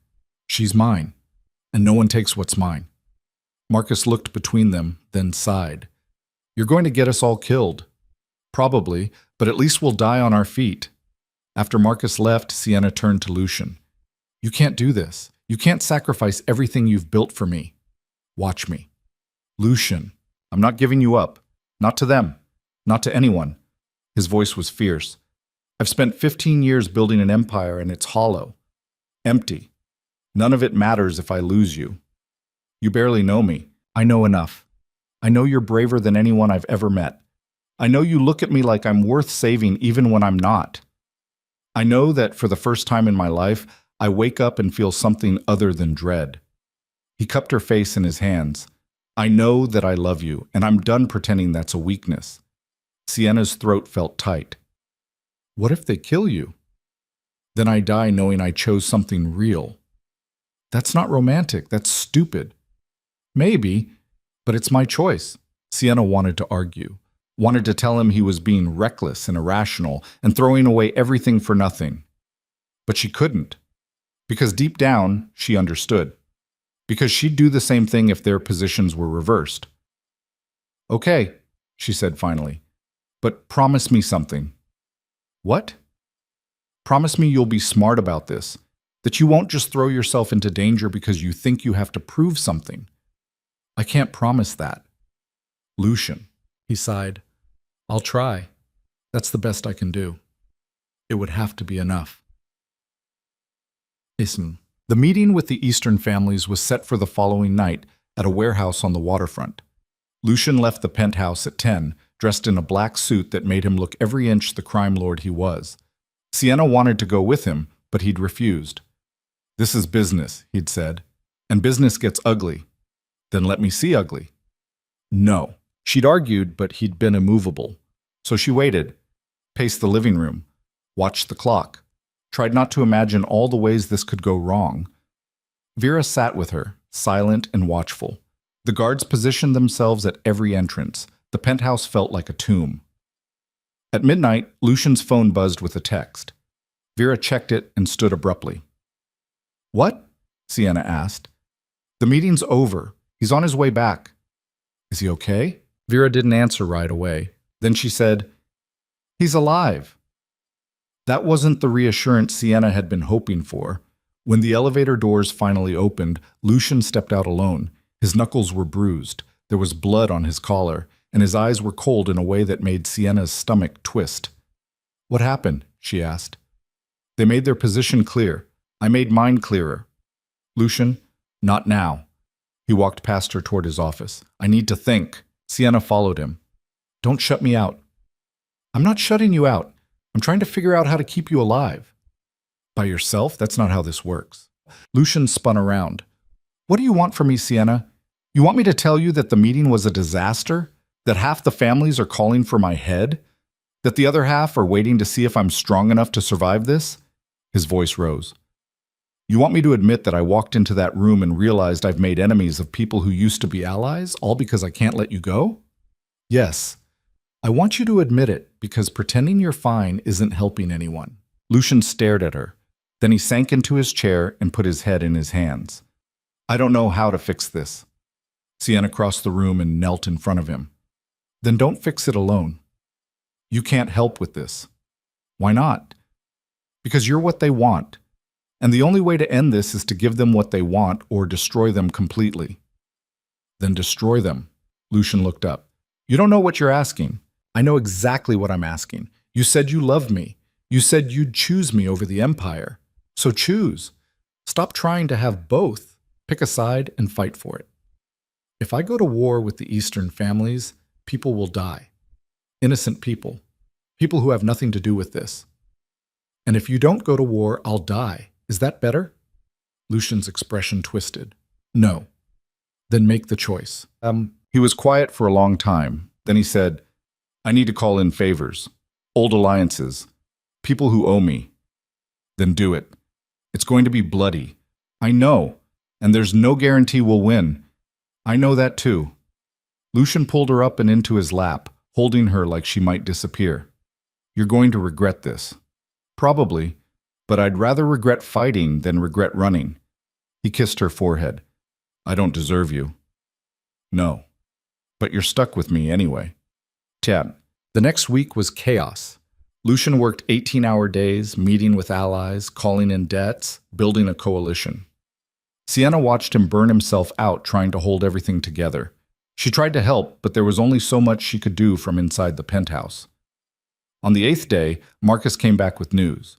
She's mine. And no one takes what's mine. Marcus looked between them, then sighed. You're going to get us all killed. Probably, but at least we'll die on our feet. After Marcus left, Sienna turned to Lucian. You can't do this. You can't sacrifice everything you've built for me. Watch me. Lucian, I'm not giving you up. Not to them. Not to anyone. His voice was fierce. I've spent 15 years building an empire and it's hollow. Empty. None of it matters if I lose you. You barely know me. I know enough. I know you're braver than anyone I've ever met. I know you look at me like I'm worth saving even when I'm not. I know that for the first time in my life, I wake up and feel something other than dread. He cupped her face in his hands. I know that I love you, and I'm done pretending that's a weakness. Sienna's throat felt tight. What if they kill you? Then I die knowing I chose something real. That's not romantic, that's stupid. Maybe, but it's my choice. Sienna wanted to argue, wanted to tell him he was being reckless and irrational and throwing away everything for nothing. But she couldn't, because deep down, she understood. Because she'd do the same thing if their positions were reversed. Okay, she said finally, but promise me something. What? Promise me you'll be smart about this, that you won't just throw yourself into danger because you think you have to prove something. I can't promise that. Lucian, he sighed. I'll try. That's the best I can do. It would have to be enough. Listen. The meeting with the Eastern families was set for the following night at a warehouse on the waterfront. Lucian left the penthouse at 10, dressed in a black suit that made him look every inch the crime lord he was. Sienna wanted to go with him, but he'd refused. "This is business," he'd said, "and business gets ugly. Then let me see ugly." No. She'd argued, but he'd been immovable. So she waited, paced the living room, watched the clock, tried not to imagine all the ways this could go wrong. Vera sat with her, silent and watchful. The guards positioned themselves at every entrance. The penthouse felt like a tomb. At midnight, Lucian's phone buzzed with a text. Vera checked it and stood abruptly. "What?" Sienna asked. "The meeting's over. He's on his way back." "Is he okay?" Vera didn't answer right away. Then she said, "He's alive." That wasn't the reassurance Sienna had been hoping for. When the elevator doors finally opened, Lucian stepped out alone. His knuckles were bruised, there was blood on his collar, and his eyes were cold in a way that made Sienna's stomach twist. "What happened?" she asked. "They made their position clear. I made mine clearer." "Lucian, not now." He walked past her toward his office. "I need to think." Sienna followed him. "Don't shut me out." "I'm not shutting you out. I'm trying to figure out how to keep you alive." "By yourself? That's not how this works." Lucian spun around. "What do you want from me, Sienna? You want me to tell you that the meeting was a disaster? That half the families are calling for my head? That the other half are waiting to see if I'm strong enough to survive this?" His voice rose. "You want me to admit that I walked into that room and realized I've made enemies of people who used to be allies, all because I can't let you go?" "Yes. I want you to admit it, because pretending you're fine isn't helping anyone." Lucian stared at her. Then he sank into his chair and put his head in his hands. "I don't know how to fix this." Sienna crossed the room and knelt in front of him. "Then don't fix it alone. You can't help with this." "Why not?" "Because you're what they want. And the only way to end this is to give them what they want or destroy them completely." "Then destroy them." Lucian looked up. "You don't know what you're asking." "I know exactly what I'm asking. You said you loved me. You said you'd choose me over the Empire. So choose. Stop trying to have both. Pick a side and fight for it. If I go to war with the Eastern families, people will die. Innocent people. People who have nothing to do with this. And if you don't go to war, I'll die. Is that better?" Lucian's expression twisted. "No." "Then make the choice." He was quiet for a long time. Then he said, "I need to call in favors. Old alliances. People who owe me." "Then do it. It's going to be bloody. I know. And there's no guarantee we'll win. I know that too." Lucian pulled her up and into his lap, holding her like she might disappear. "You're going to regret this." "Probably. But I'd rather regret fighting than regret running." He kissed her forehead. "I don't deserve you." "No. But you're stuck with me anyway." Tab. The next week was chaos. Lucian worked 18-hour days, meeting with allies, calling in debts, building a coalition. Sienna watched him burn himself out trying to hold everything together. She tried to help, but there was only so much she could do from inside the penthouse. On the 8th day, Marcus came back with news.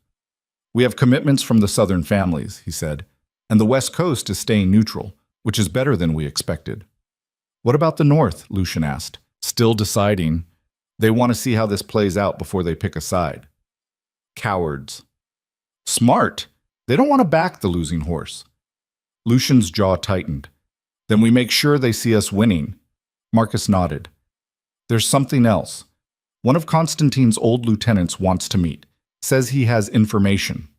"We have commitments from the southern families," he said, "and the West Coast is staying neutral, which is better than we expected." "What about the North?" Lucian asked, still deciding. They want to see how this plays out before they pick a side. "Cowards." "Smart. They don't want to back the losing horse." Lucian's jaw tightened. "Then we make sure they see us winning." Marcus nodded. "There's something else. One of Constantine's old lieutenants wants to meet. Says he has information.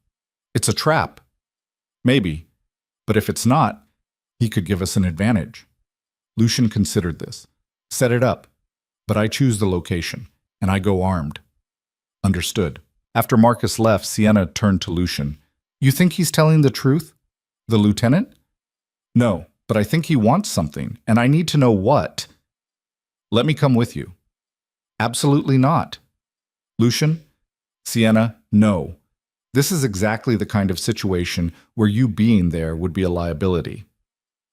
It's a trap." "Maybe. But if it's not, he could give us an advantage." Lucian considered this. "Set it up. But I choose the location, and I go armed." "Understood." After Marcus left, Sienna turned to Lucian. "You think he's telling the truth? The lieutenant?" "No, but I think he wants something, and I need to know what." "Let me come with you." "Absolutely not." "Lucian?" "Sienna, no. This is exactly the kind of situation where you being there would be a liability.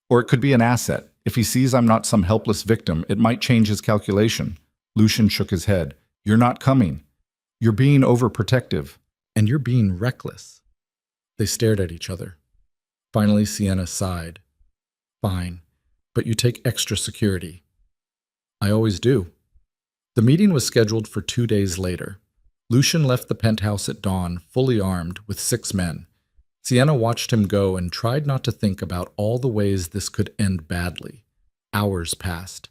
Or it could be an asset. If he sees I'm not some helpless victim, it might change his calculation." Lucian shook his head. "You're not coming. You're being overprotective. And you're being reckless." They stared at each other. Finally, Sienna sighed. "Fine, but you take extra security." "I always do." The meeting was scheduled for 2 days later. Lucian left the penthouse at dawn, fully armed, with 6 men. Sienna watched him go and tried not to think about all the ways this could end badly. Hours passed.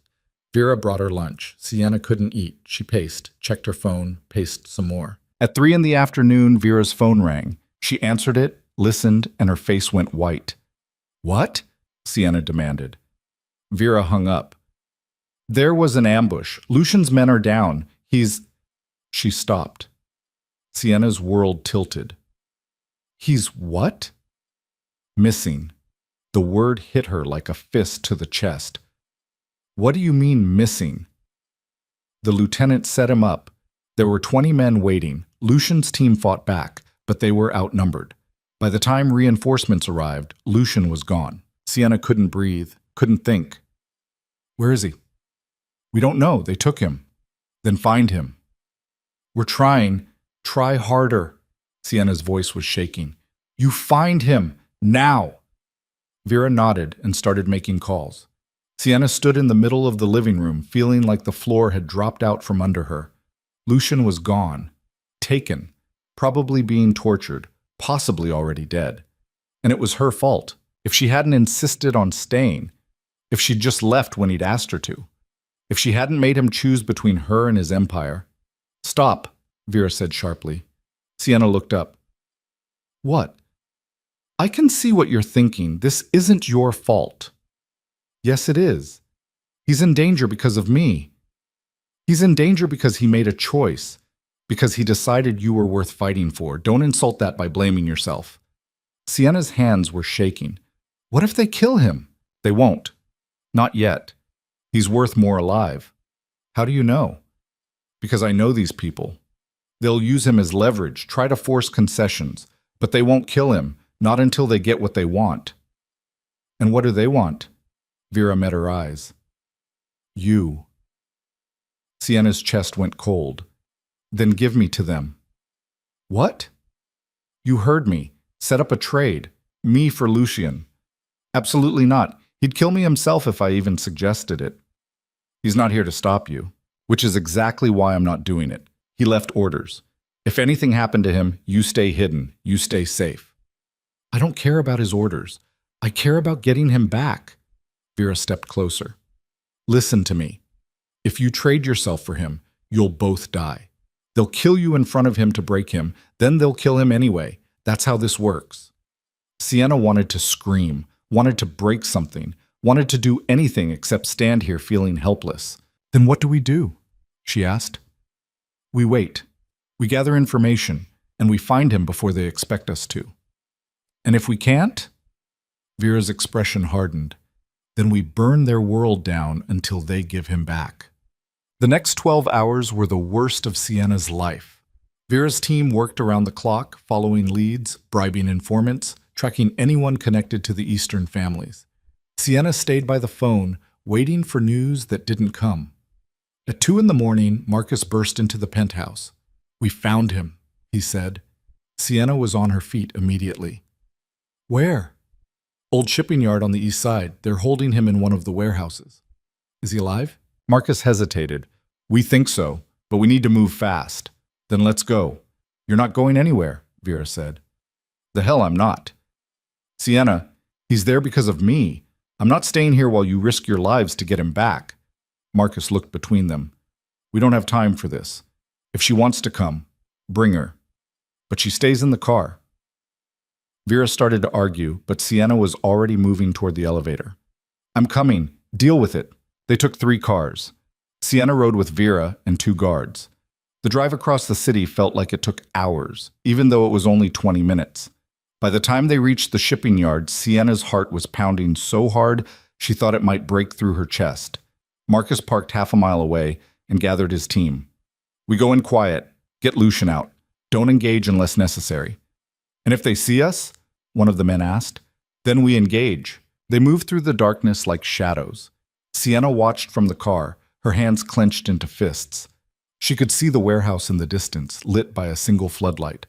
Vera brought her lunch. Sienna couldn't eat. She paced, checked her phone, paced some more. At 3 in the afternoon, Vera's phone rang. She answered it, listened, and her face went white. "What?" Sienna demanded. Vera hung up. "There was an ambush. Lucian's men are down. He's—" She stopped. Sienna's world tilted. "He's what?" "Missing." The word hit her like a fist to the chest. "What do you mean, missing?" The lieutenant set him up. There were 20 men waiting. Lucian's team fought back, but they were outnumbered. By the time reinforcements arrived, Lucian was gone. Sienna couldn't breathe, couldn't think. "Where is he?" "We don't know. They took him." "Then find him." "We're trying. Try harder." Sienna's voice was shaking. "You find him, now." Vera nodded and started making calls. Sienna stood in the middle of the living room, feeling like the floor had dropped out from under her. Lucian was gone. Taken. Probably being tortured. Possibly already dead. And it was her fault. If she hadn't insisted on staying. If she'd just left when he'd asked her to. If she hadn't made him choose between her and his empire. "Stop," Vera said sharply. Sienna looked up. "What?" "I can see what you're thinking. This isn't your fault." "Yes, it is. He's in danger because of me. He's in danger because he made a choice. Because he decided you were worth fighting for. Don't insult that by blaming yourself." Sienna's hands were shaking. "What if they kill him?" "They won't. Not yet. He's worth more alive." "How do you know?" "Because I know these people. They'll use him as leverage, try to force concessions, but they won't kill him, not until they get what they want." "And what do they want?" Vera met her eyes. "You." Sienna's chest went cold. "Then give me to them." "What?" "You heard me. Set up a trade. Me for Lucian." "Absolutely not. He'd kill me himself if I even suggested it." "He's not here to stop you." "Which is exactly why I'm not doing it. He left orders. If anything happened to him, you stay hidden. You stay safe." "I don't care about his orders. I care about getting him back." Vera stepped closer. "Listen to me. If you trade yourself for him, you'll both die. They'll kill you in front of him to break him, then they'll kill him anyway. That's how this works." Sienna wanted to scream, wanted to break something, wanted to do anything except stand here feeling helpless. "Then what do we do?" she asked. "We wait. We gather information, and we find him before they expect us to." "And if we can't?" Vera's expression hardened. "Then we burn their world down until they give him back." The next 12 hours were the worst of Sienna's life. Vera's team worked around the clock, following leads, bribing informants, tracking anyone connected to the Eastern families. Sienna stayed by the phone, waiting for news that didn't come. At 2 in the morning, Marcus burst into the penthouse. "We found him," he said. Sienna was on her feet immediately. "Where?" "Old shipping yard on the east side. They're holding him in one of the warehouses." "Is he alive?" Marcus hesitated. "We think so, but we need to move fast." "Then let's go." "You're not going anywhere," Vera said. "The hell I'm not." "Sienna, he's there because of me. I'm not staying here while you risk your lives to get him back." Marcus looked between them. "We don't have time for this. If she wants to come, bring her. But she stays in the car." Vera started to argue, but Sienna was already moving toward the elevator. "I'm coming. Deal with it." They took 3 cars. Sienna rode with Vera and 2 guards. The drive across the city felt like it took hours, even though it was only 20 minutes. By the time they reached the shipping yard, Sienna's heart was pounding so hard she thought it might break through her chest. Marcus parked half a mile away and gathered his team. "We go in quiet. Get Lucian out. Don't engage unless necessary." "And if they see us?" one of the men asked. "Then we engage." They moved through the darkness like shadows. Sienna watched from the car, her hands clenched into fists. She could see the warehouse in the distance, lit by a single floodlight.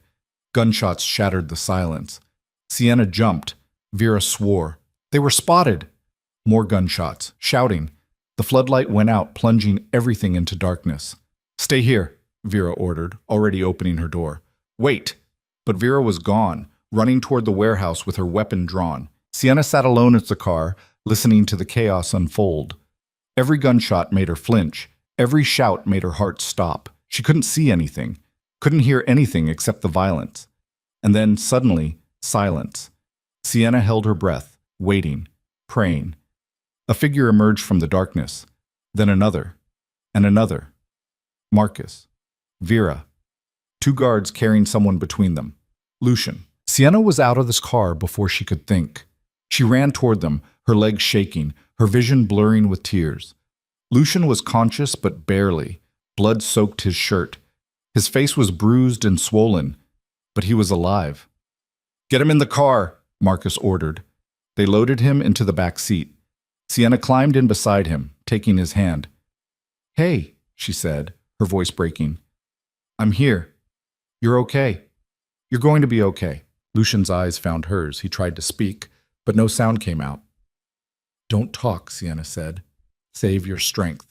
Gunshots shattered the silence. Sienna jumped. Vera swore. They were spotted. More gunshots, shouting. The floodlight went out, plunging everything into darkness. "Stay here," Vera ordered, already opening her door. Wait! But Vera was gone, running toward the warehouse with her weapon drawn. Sienna sat alone at the car, listening to the chaos unfold. Every gunshot made her flinch. Every shout made her heart stop. She couldn't see anything, couldn't hear anything except the violence. And then, suddenly, silence. Sienna held her breath, waiting, praying. A figure emerged from the darkness, then another, and another. Marcus. Vera. Two guards carrying someone between them. Lucian. Sienna was out of this car before she could think. She ran toward them, her legs shaking, her vision blurring with tears. Lucian was conscious but barely. Blood soaked his shirt. His face was bruised and swollen, but he was alive. "Get him in the car," Marcus ordered. They loaded him into the back seat. Sienna climbed in beside him, taking his hand. "Hey," she said, her voice breaking. "I'm here. You're okay. You're going to be okay." Lucian's eyes found hers. He tried to speak, but no sound came out. "Don't talk," Sienna said. "Save your strength."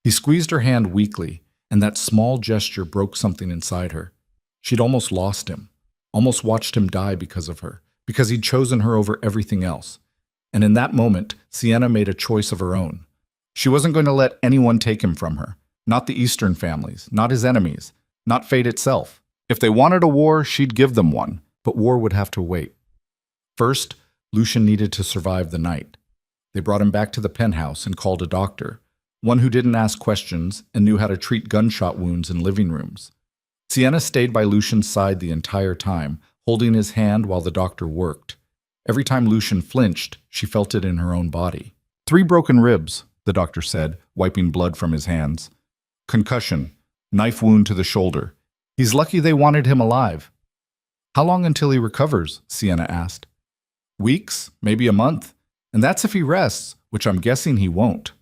He squeezed her hand weakly, and that small gesture broke something inside her. She'd almost lost him, almost watched him die because of her, because he'd chosen her over everything else. And in that moment, Sienna made a choice of her own. She wasn't going to let anyone take him from her, not the Eastern families, not his enemies, not fate itself. If they wanted a war, she'd give them one, but war would have to wait. First, Lucian needed to survive the night. They brought him back to the penthouse and called a doctor, one who didn't ask questions and knew how to treat gunshot wounds in living rooms. Sienna stayed by Lucian's side the entire time, holding his hand while the doctor worked. Every time Lucian flinched, she felt it in her own body. 3 broken ribs, the doctor said, wiping blood from his hands. Concussion, knife wound to the shoulder. He's lucky they wanted him alive. "How long until he recovers?" Sienna asked. "Weeks, maybe a month. And that's if he rests, which I'm guessing he won't."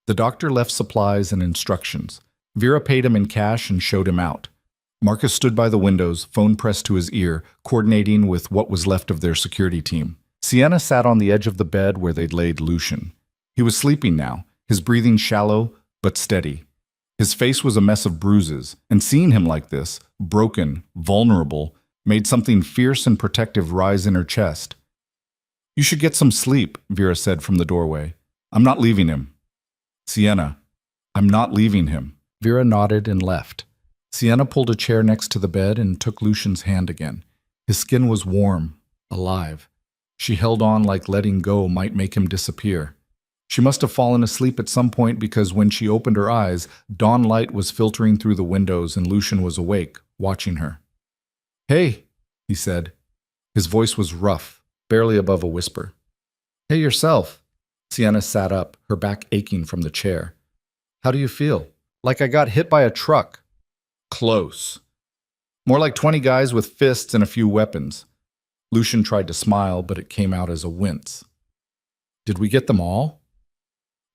The doctor left supplies and instructions. Vera paid him in cash and showed him out. Marcus stood by the windows, phone pressed to his ear, coordinating with what was left of their security team. Sienna sat on the edge of the bed where they'd laid Lucian. He was sleeping now, his breathing shallow but steady. His face was a mess of bruises, and seeing him like this, broken, vulnerable, made something fierce and protective rise in her chest. "You should get some sleep," Vera said from the doorway. "I'm not leaving him." "Sienna, I'm not leaving him." Vera nodded and left. Sienna pulled a chair next to the bed and took Lucian's hand again. His skin was warm, alive. She held on like letting go might make him disappear. She must have fallen asleep at some point because when she opened her eyes, dawn light was filtering through the windows and Lucian was awake, watching her. "Hey," he said. His voice was rough, barely above a whisper. "Hey yourself." Sienna sat up, her back aching from the chair. "How do you feel?" "Like I got hit by a truck." "Close. More like 20 guys with fists and a few weapons." Lucian tried to smile, but it came out as a wince. "Did we get them all?"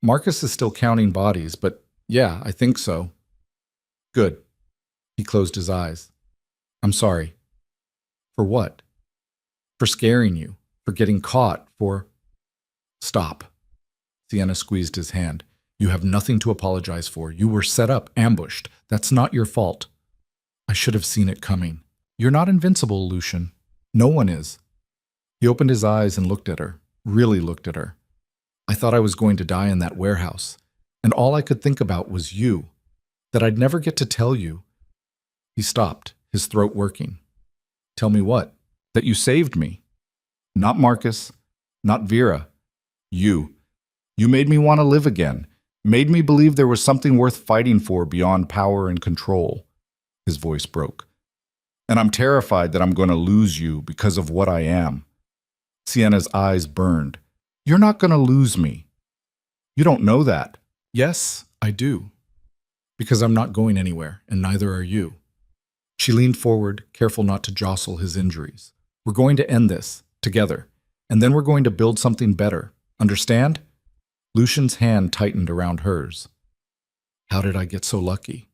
"Marcus is still counting bodies, but yeah, I think so." "Good." He closed his eyes. "I'm sorry." "For what?" "For scaring you, for getting caught, for—" "Stop." Sienna squeezed his hand. "You have nothing to apologize for. You were set up, ambushed. That's not your fault." "I should have seen it coming." "You're not invincible, Lucian. No one is." He opened his eyes and looked at her, really looked at her. "I thought I was going to die in that warehouse, and all I could think about was you, that I'd never get to tell you." He stopped, his throat working. "Tell me what?" "That you saved me." "Not Marcus, not Vera. You. You made me want to live again. Made me believe there was something worth fighting for beyond power and control." His voice broke. "And I'm terrified that I'm going to lose you because of what I am." Sienna's eyes burned. "You're not going to lose me." "You don't know that." "Yes, I do. Because I'm not going anywhere, and neither are you." She leaned forward, careful not to jostle his injuries. "We're going to end this, together, and then we're going to build something better. Understand?" Lucian's hand tightened around hers. "How did I get so lucky?"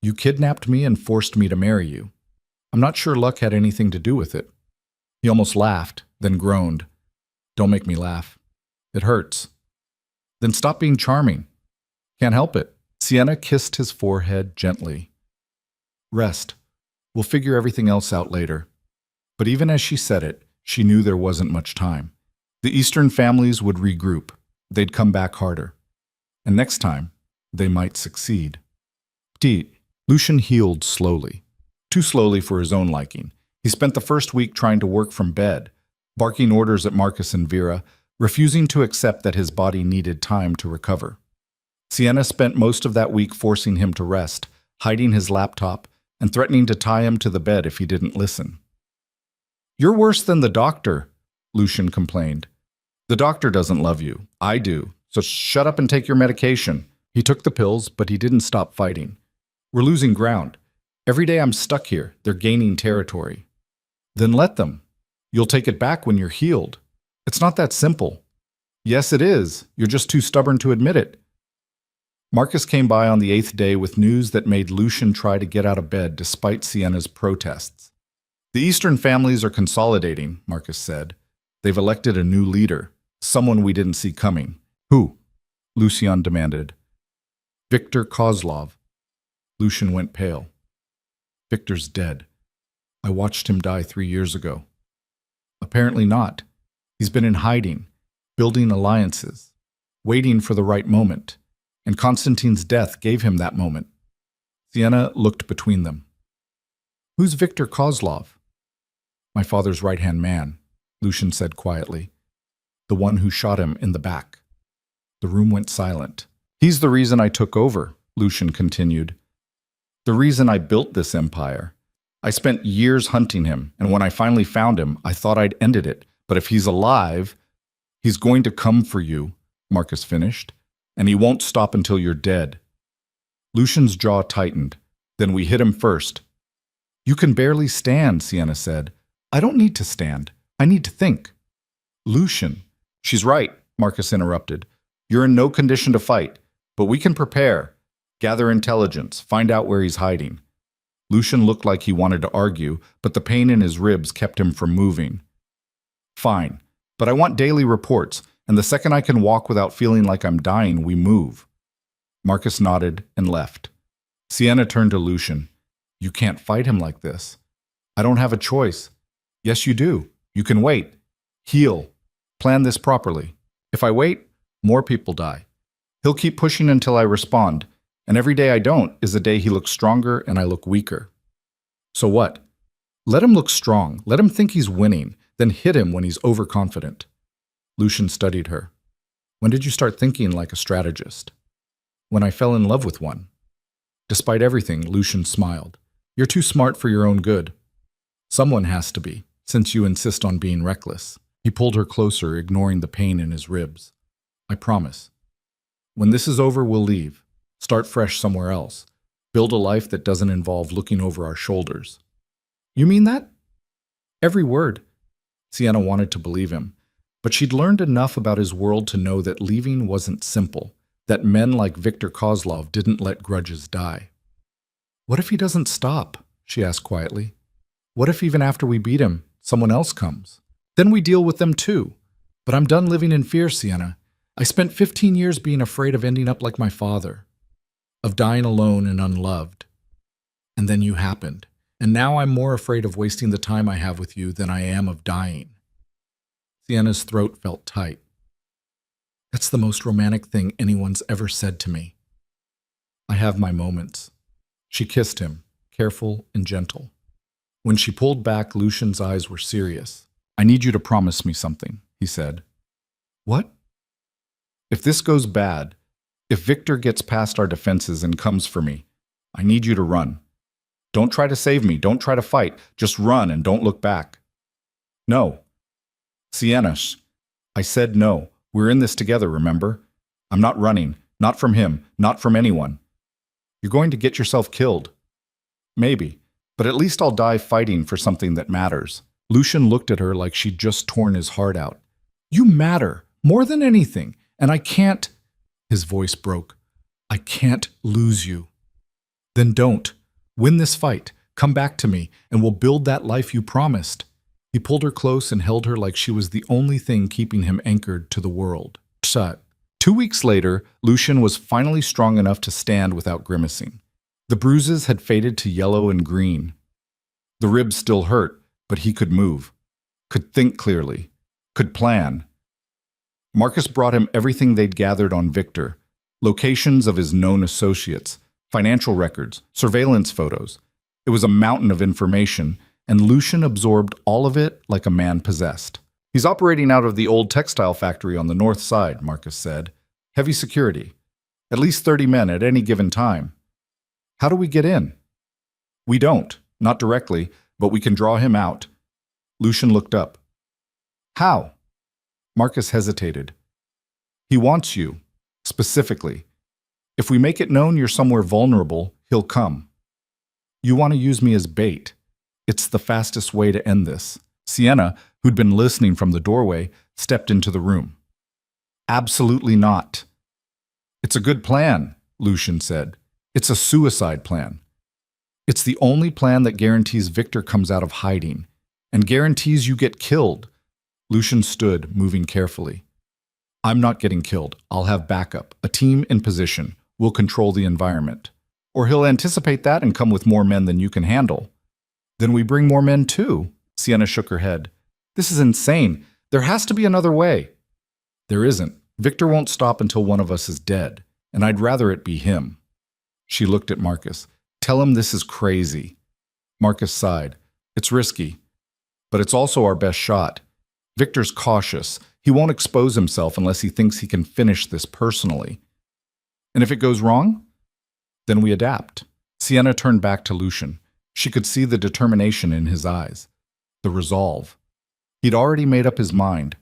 "You kidnapped me and forced me to marry you. I'm not sure luck had anything to do with it." He almost laughed, then groaned. "Don't make me laugh. It hurts." "Then stop being charming." "Can't help it." Sienna kissed his forehead gently. Rest. We'll figure everything else out later. But even as she said it, she knew there wasn't much time. The Eastern families would regroup. They'd come back harder. And next time, they might succeed. Lucian healed slowly. Too slowly for his own liking. He spent the first week trying to work from bed, barking orders at Marcus and Vera, refusing to accept that his body needed time to recover. Sienna spent most of that week forcing him to rest, hiding his laptop, and threatening to tie him to the bed if he didn't listen. "You're worse than the doctor," Lucian complained. "The doctor doesn't love you. I do. So shut up and take your medication." He took the pills, but he didn't stop fighting. "We're losing ground. Every day I'm stuck here. They're gaining territory." "Then let them. You'll take it back when you're healed. It's not that simple." "Yes, it is. You're just too stubborn to admit it." Marcus came by on the 8th day with news that made Lucian try to get out of bed despite Sienna's protests. "The Eastern families are consolidating," Marcus said. "They've elected a new leader, someone we didn't see coming." "Who?" Lucian demanded. "Viktor Kozlov." Lucian went pale. "Viktor's dead. I watched him die 3 years ago." "Apparently not. He's been in hiding, building alliances, waiting for the right moment. And Konstantin's death gave him that moment." Sienna looked between them. "Who's Viktor Kozlov?" "My father's right-hand man," Lucian said quietly. "The one who shot him in the back." The room went silent. "He's the reason I took over," Lucian continued. "The reason I built this empire. I spent years hunting him, and when I finally found him, I thought I'd ended it. But if he's alive, he's going to come for you," Marcus finished. "And he won't stop until you're dead." Lucian's jaw tightened. "Then we hit him first." "You can barely stand," Sienna said. "I don't need to stand. I need to think." "Lucian." "She's right," Marcus interrupted. "You're in no condition to fight, but we can prepare, gather intelligence, find out where he's hiding." Lucian looked like he wanted to argue, but the pain in his ribs kept him from moving. "Fine, but I want daily reports. And the second I can walk without feeling like I'm dying, we move." Marcus nodded and left. Sienna turned to Lucian. "You can't fight him like this." "I don't have a choice." "Yes, you do. You can wait. Heal. Plan this properly. If I wait, more people die. He'll keep pushing until I respond, and every day I don't is a day he looks stronger and I look weaker." "So what?" "Let him look strong. Let him think he's winning. Then hit him when he's overconfident." Lucian studied her. "When did you start thinking like a strategist?" "When I fell in love with one." Despite everything, Lucian smiled. "You're too smart for your own good." "Someone has to be, since you insist on being reckless." He pulled her closer, ignoring the pain in his ribs. "I promise. When this is over, we'll leave. Start fresh somewhere else. Build a life that doesn't involve looking over our shoulders." "You mean that?" "Every word." Sienna wanted to believe him. But she'd learned enough about his world to know that leaving wasn't simple, that men like Viktor Kozlov didn't let grudges die. "What if he doesn't stop?" she asked quietly. "What if even after we beat him, someone else comes? Then we deal with them too. But I'm done living in fear, Sienna. I spent 15 years being afraid of ending up like my father, of dying alone and unloved. And then you happened, and now I'm more afraid of wasting the time I have with you than I am of dying." Sienna's throat felt tight. "That's the most romantic thing anyone's ever said to me." "I have my moments." She kissed him, careful and gentle. When she pulled back, Lucian's eyes were serious. "I need you to promise me something," he said. "What?" "If this goes bad, if Viktor gets past our defenses and comes for me, I need you to run. Don't try to save me, don't try to fight, just run and don't look back." "No." "Sienna, I said no. We're in this together, remember? I'm not running, not from him, not from anyone. You're going to get yourself killed." "Maybe, but at least I'll die fighting for something that matters." Lucian looked at her like she'd just torn his heart out. "You matter, more than anything, and I can't—" His voice broke. "I can't lose you." "Then don't. Win this fight. Come back to me, and we'll build that life you promised." He pulled her close and held her like she was the only thing keeping him anchored to the world. 2 weeks later, Lucian was finally strong enough to stand without grimacing. The bruises had faded to yellow and green. The ribs still hurt, but he could move, could think clearly, could plan. Marcus brought him everything they'd gathered on Victor, locations of his known associates, financial records, surveillance photos. It was a mountain of information, and Lucian absorbed all of it like a man possessed. He's operating out of the old textile factory on the north side, Marcus said. Heavy security. At least 30 men at any given time. How do we get in? We don't, not directly, but we can draw him out. Lucian looked up. How? Marcus hesitated. He wants you, specifically. If we make it known you're somewhere vulnerable, he'll come. You want to use me as bait. It's the fastest way to end this. Sienna, who'd been listening from the doorway, stepped into the room. Absolutely not. It's a good plan, Lucian said. It's a suicide plan. It's the only plan that guarantees Victor comes out of hiding, and guarantees you get killed. Lucian stood, moving carefully. I'm not getting killed. I'll have backup, a team in position. We'll control the environment. Or he'll anticipate that and come with more men than you can handle. Then we bring more men too. Sienna shook her head. This is insane. There has to be another way. There isn't. Victor won't stop until one of us is dead, and I'd rather it be him. She looked at Marcus. Tell him this is crazy. Marcus sighed. It's risky, but it's also our best shot. Victor's cautious. He won't expose himself unless he thinks he can finish this personally. And if it goes wrong, then we adapt. Sienna turned back to Lucian. She could see the determination in his eyes, the resolve. He'd already made up his mind.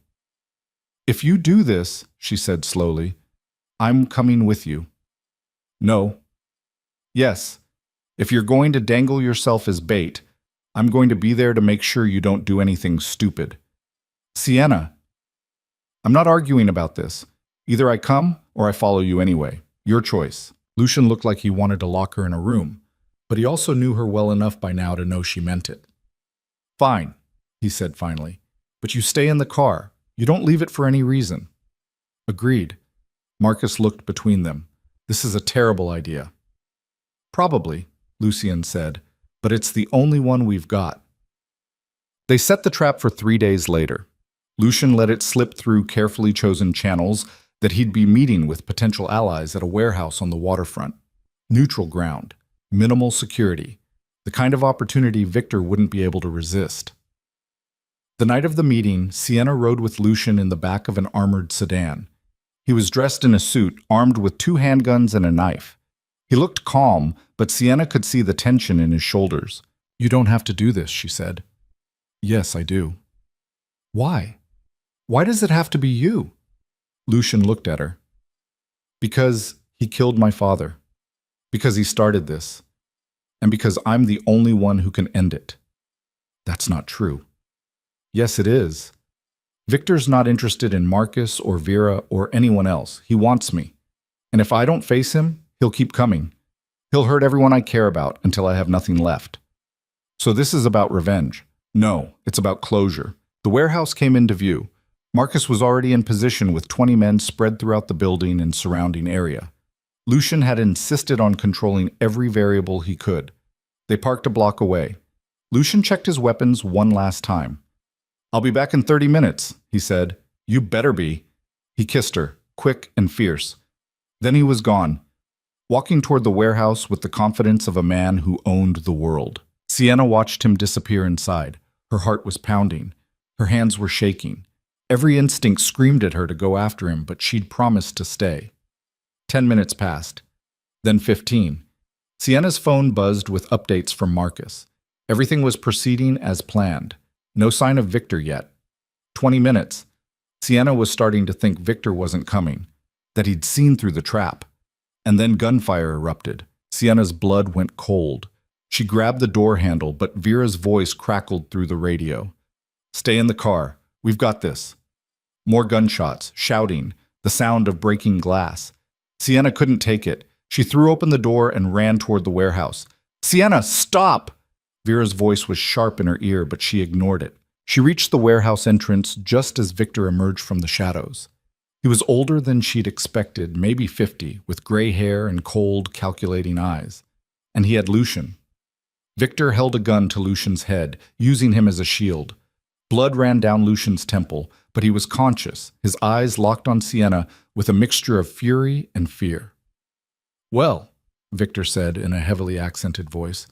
If you do this, she said slowly, I'm coming with you. No. Yes. If you're going to dangle yourself as bait, I'm going to be there to make sure you don't do anything stupid. Sienna, I'm not arguing about this. Either I come or I follow you anyway. Your choice. Lucian looked like he wanted to lock her in a room, but he also knew her well enough by now to know she meant it. Fine, he said finally, but you stay in the car. You don't leave it for any reason. Agreed. Marcus looked between them. This is a terrible idea. Probably, Lucian said, but it's the only one we've got. They set the trap for 3 days later. Lucian let it slip through carefully chosen channels that he'd be meeting with potential allies at a warehouse on the waterfront. Neutral ground, minimal security, the kind of opportunity Victor wouldn't be able to resist. The night of the meeting, Sienna rode with Lucian in the back of an armored sedan. He was dressed in a suit, armed with 2 handguns and a knife. He looked calm, but Sienna could see the tension in his shoulders. You don't have to do this, she said. Yes, I do. Why? Why does it have to be you? Lucian looked at her. Because he killed my father. Because he started this. And because I'm the only one who can end it. That's not true. Yes, it is. Victor's not interested in Marcus or Vera or anyone else. He wants me. And if I don't face him, he'll keep coming. He'll hurt everyone I care about until I have nothing left. So this is about revenge. No, it's about closure. The warehouse came into view. Marcus was already in position with 20 men spread throughout the building and surrounding area. Lucian had insisted on controlling every variable he could. They parked a block away. Lucian checked his weapons one last time. I'll be back in 30 minutes, he said. You better be. He kissed her, quick and fierce. Then he was gone, walking toward the warehouse with the confidence of a man who owned the world. Sienna watched him disappear inside. Her heart was pounding. Her hands were shaking. Every instinct screamed at her to go after him, but she'd promised to stay. 10 minutes passed. Then 15. Sienna's phone buzzed with updates from Marcus. Everything was proceeding as planned. No sign of Victor yet. 20 minutes. Sienna was starting to think Victor wasn't coming, that he'd seen through the trap. And then gunfire erupted. Sienna's blood went cold. She grabbed the door handle, but Vera's voice crackled through the radio. Stay in the car. We've got this. More gunshots, shouting, the sound of breaking glass. Sienna couldn't take it. She threw open the door and ran toward the warehouse. Sienna, stop! Vera's voice was sharp in her ear, but she ignored it. She reached the warehouse entrance just as Victor emerged from the shadows. He was older than she'd expected, maybe 50, with gray hair and cold, calculating eyes. and he had Lucian. Victor held a gun to Lucian's head, using him as a shield. Blood ran down Lucian's temple, but he was conscious, his eyes locked on Sienna with a mixture of fury and fear. "Well," Victor said in a heavily accented voice,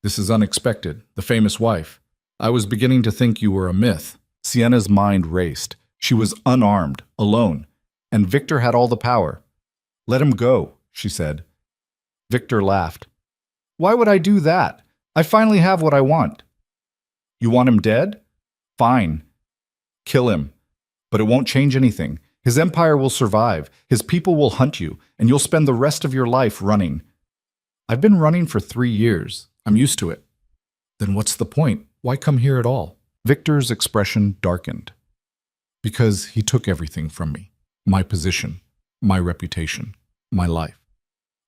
"this is unexpected, the famous wife. I was beginning to think you were a myth." Sienna's mind raced. She was unarmed, alone, and Victor had all the power. "Let him go," she said. Victor laughed. "Why would I do that? I finally have what I want." "You want him dead? Fine. Kill him. But it won't change anything. His empire will survive, his people will hunt you, and you'll spend the rest of your life running." "I've been running for 3 years. I'm used to it." "Then what's the point? Why come here at all?" Victor's expression darkened. "Because he took everything from me. My position, my reputation, my life.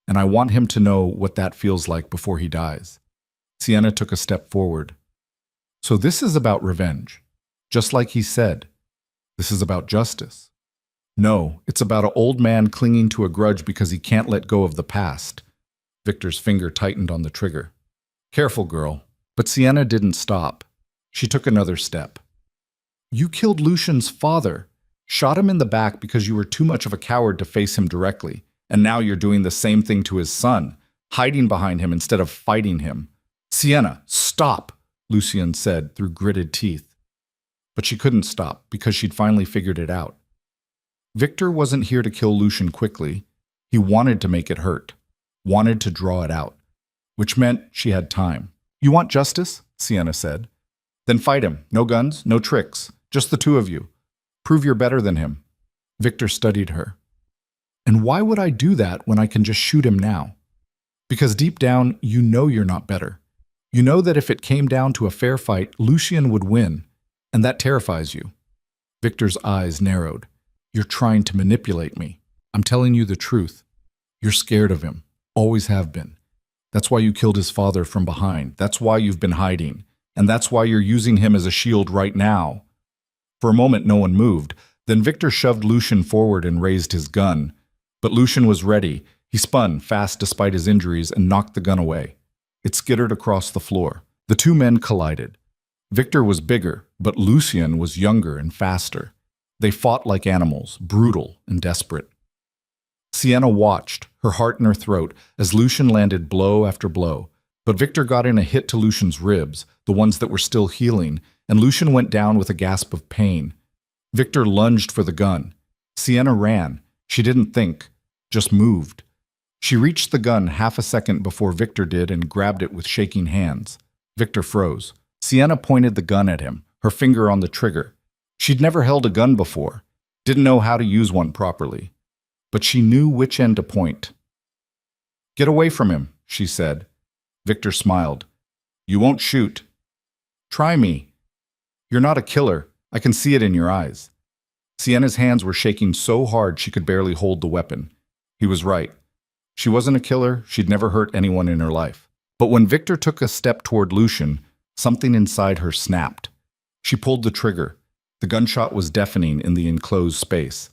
And I want him to know what that feels like before he dies." Sienna took a step forward. "So this is about revenge. Just like he said. This is about justice." "No, it's about an old man clinging to a grudge because he can't let go of the past." Victor's finger tightened on the trigger. "Careful, girl." But Sienna didn't stop. She took another step. "You killed Lucian's father, shot him in the back because you were too much of a coward to face him directly, and now you're doing the same thing to his son, hiding behind him instead of fighting him." "Sienna, stop," Lucian said through gritted teeth. But she couldn't stop because she'd finally figured it out. Victor wasn't here to kill Lucian quickly. He wanted to make it hurt, wanted to draw it out, which meant she had time. "You want justice?" Sienna said. "Then fight him. No guns, no tricks. Just the two of you. Prove you're better than him." Victor studied her. "And why would I do that when I can just shoot him now?" "Because deep down, you know you're not better. You know that if it came down to a fair fight, Lucian would win, and that terrifies you." Victor's eyes narrowed. "You're trying to manipulate me. I'm telling you the truth. You're scared of him. Always have been. That's why you killed his father from behind. That's why you've been hiding. And that's why you're using him as a shield right now." For a moment, no one moved. Then Victor shoved Lucian forward and raised his gun. But Lucian was ready. He spun, fast despite his injuries, and knocked the gun away. It skittered across the floor. The two men collided. Victor was bigger, but Lucian was younger and faster. They fought like animals, brutal and desperate. Sienna watched, her heart in her throat, as Lucian landed blow after blow. But Victor got in a hit to Lucian's ribs, the ones that were still healing, and Lucian went down with a gasp of pain. Victor lunged for the gun. Sienna ran. She didn't think, just moved. She reached the gun half a second before Victor did and grabbed it with shaking hands. Victor froze. Sienna pointed the gun at him, her finger on the trigger. She'd never held a gun before, didn't know how to use one properly. But she knew which end to point. "Get away from him," she said. Victor smiled. "You won't shoot." "Try me. You're not a killer. I can see it in your eyes." Sienna's hands were shaking so hard she could barely hold the weapon. He was right. She wasn't a killer. She'd never hurt anyone in her life. But when Victor took a step toward Lucian, something inside her snapped. She pulled the trigger. The gunshot was deafening in the enclosed space.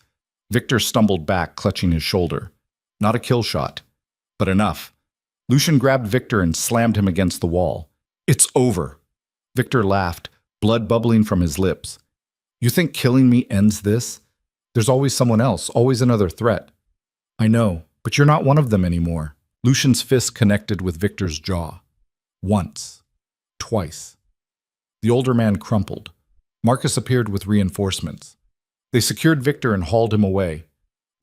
Victor stumbled back, clutching his shoulder. Not a kill shot, but enough. Lucian grabbed Victor and slammed him against the wall. "It's over." Victor laughed, blood bubbling from his lips. "You think killing me ends this? There's always someone else, always another threat." "I know, but you're not one of them anymore." Lucian's fist connected with Victor's jaw. Once. Twice. The older man crumpled. Marcus appeared with reinforcements. They secured Victor and hauled him away.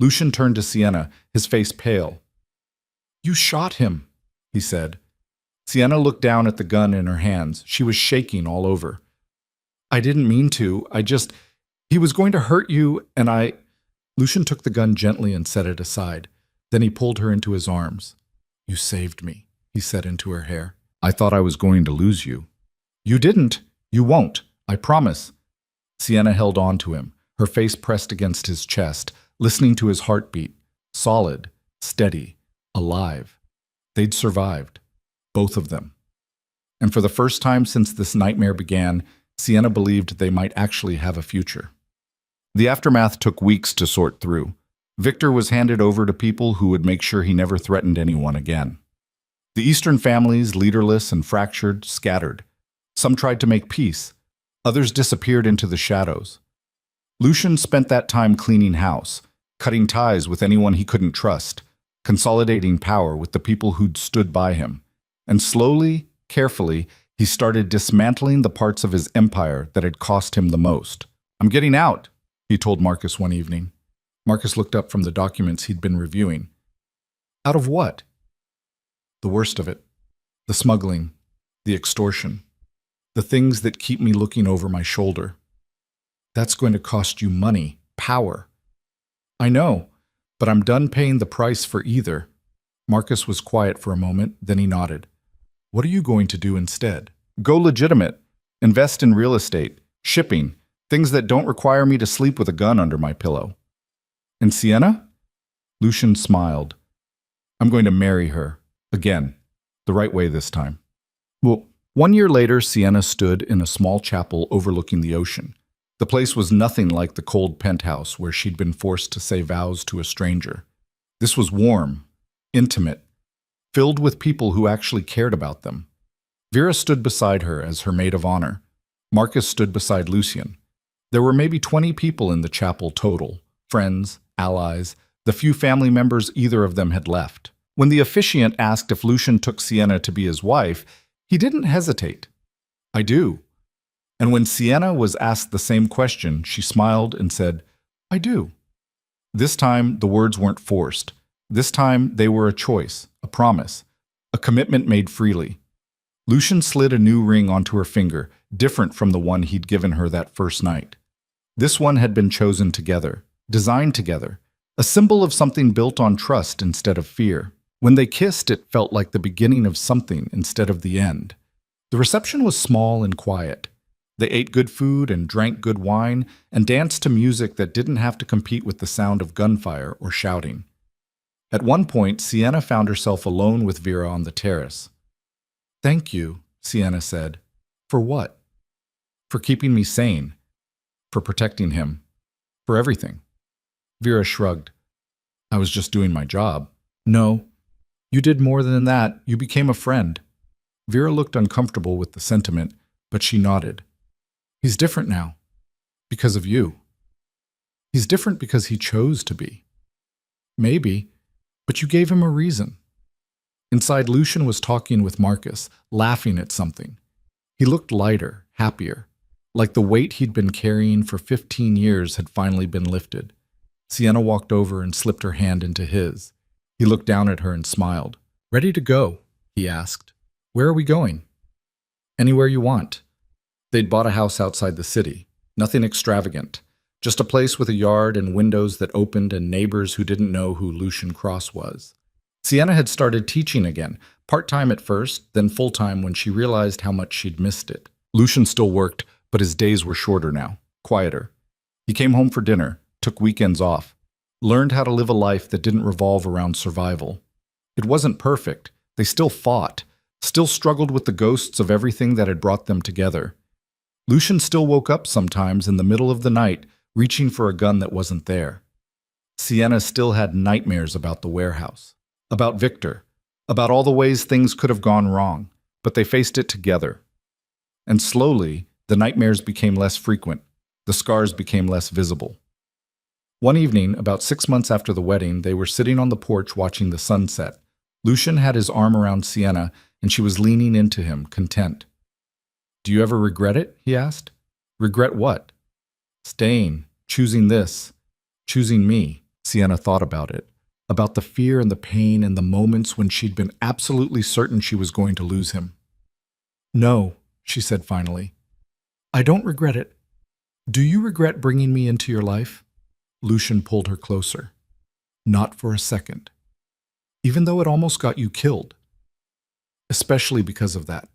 Lucian turned to Sienna, his face pale. "You shot him," he said. Sienna looked down at the gun in her hands. She was shaking all over. "I didn't mean to. He was going to hurt you, and I—" Lucian took the gun gently and set it aside. Then he pulled her into his arms. "You saved me," he said into her hair. "I thought I was going to lose you." "You didn't. You won't. I promise." Sienna held on to him, her face pressed against his chest, listening to his heartbeat. Solid, steady, alive. They'd survived. Both of them. And for the first time since this nightmare began, Sienna believed they might actually have a future. The aftermath took weeks to sort through. Victor was handed over to people who would make sure he never threatened anyone again. The Eastern families, leaderless and fractured, scattered. Some tried to make peace. Others disappeared into the shadows. Lucian spent that time cleaning house, cutting ties with anyone he couldn't trust, consolidating power with the people who'd stood by him. And slowly, carefully, he started dismantling the parts of his empire that had cost him the most. "I'm getting out," he told Marcus one evening. Marcus looked up from the documents he'd been reviewing. "Out of what?" "The worst of it. The smuggling, the extortion, the things that keep me looking over my shoulder. That's going to cost you money, power." "I know, but I'm done paying the price for either." Marcus was quiet for a moment, then he nodded. "What are you going to do instead?" "Go legitimate. Invest in real estate, shipping, things that don't require me to sleep with a gun under my pillow." "And Sienna?" Lucian smiled. "I'm going to marry her. Again. The right way this time." Well, 1 year later, Sienna stood in a small chapel overlooking the ocean. The place was nothing like the cold penthouse where she'd been forced to say vows to a stranger. This was warm, intimate, filled with people who actually cared about them. Vera stood beside her as her maid of honor. Marcus stood beside Lucian. There were maybe 20 people in the chapel total, friends, allies, the few family members either of them had left. When the officiant asked if Lucian took Sienna to be his wife, he didn't hesitate. "I do." And when Sienna was asked the same question, she smiled and said, "I do." This time, the words weren't forced. This time, they were a choice, a promise, a commitment made freely. Lucian slid a new ring onto her finger, different from the one he'd given her that first night. This one had been chosen together, designed together, a symbol of something built on trust instead of fear. When they kissed, it felt like the beginning of something instead of the end. The reception was small and quiet. They ate good food and drank good wine and danced to music that didn't have to compete with the sound of gunfire or shouting. At one point, Sienna found herself alone with Vera on the terrace. "Thank you," Sienna said. "For what?" "For keeping me sane. For protecting him. For everything." Vera shrugged. "I was just doing my job." "No. You did more than that. You became a friend." Vera looked uncomfortable with the sentiment, but she nodded. "He's different now. Because of you." "He's different because he chose to be." "Maybe, but you gave him a reason." Inside, Lucian was talking with Marcus, laughing at something. He looked lighter, happier, like the weight he'd been carrying for 15 years had finally been lifted. Sienna walked over and slipped her hand into his. He looked down at her and smiled. "Ready to go?" he asked. "Where are we going?" "Anywhere you want." They'd bought a house outside the city. Nothing extravagant. Just a place with a yard and windows that opened and neighbors who didn't know who Lucian Cross was. Sienna had started teaching again, part-time at first, then full-time when she realized how much she'd missed it. Lucian still worked, but his days were shorter now, quieter. He came home for dinner, took weekends off, learned how to live a life that didn't revolve around survival. It wasn't perfect. They still fought, still struggled with the ghosts of everything that had brought them together. Lucian still woke up sometimes in the middle of the night, reaching for a gun that wasn't there. Sienna still had nightmares about the warehouse, about Victor, about all the ways things could have gone wrong, but they faced it together. And slowly, the nightmares became less frequent, the scars became less visible. One evening, about 6 months after the wedding, they were sitting on the porch watching the sunset. Lucian had his arm around Sienna, and she was leaning into him, content. "Do you ever regret it?" he asked. "Regret what?" "Staying, choosing this, choosing me." Sienna thought about it, about the fear and the pain and the moments when she'd been absolutely certain she was going to lose him. "No," she said finally. "I don't regret it. Do you regret bringing me into your life?" Lucian pulled her closer. "Not for a second. Even though it almost got you killed. Especially because of that.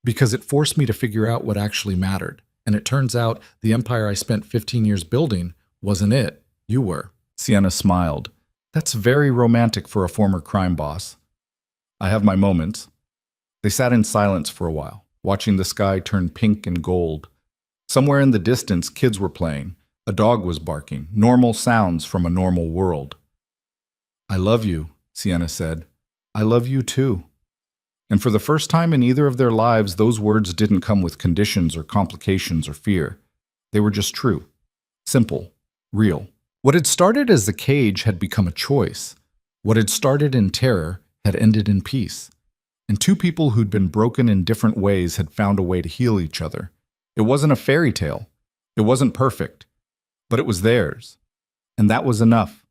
Because it forced me to figure out what actually mattered. And it turns out the empire I spent 15 years building wasn't it. You were." Sienna smiled. "That's very romantic for a former crime boss." "I have my moments." They sat in silence for a while, watching the sky turn pink and gold. Somewhere in the distance, kids were playing. A dog was barking, normal sounds from a normal world. "I love you," Sienna said. "I love you too." And for the first time in either of their lives, those words didn't come with conditions or complications or fear. They were just true, simple, real. What had started as a cage had become a choice. What had started in terror had ended in peace. And two people who'd been broken in different ways had found a way to heal each other. It wasn't a fairy tale. It wasn't perfect. But it was theirs. And that was enough.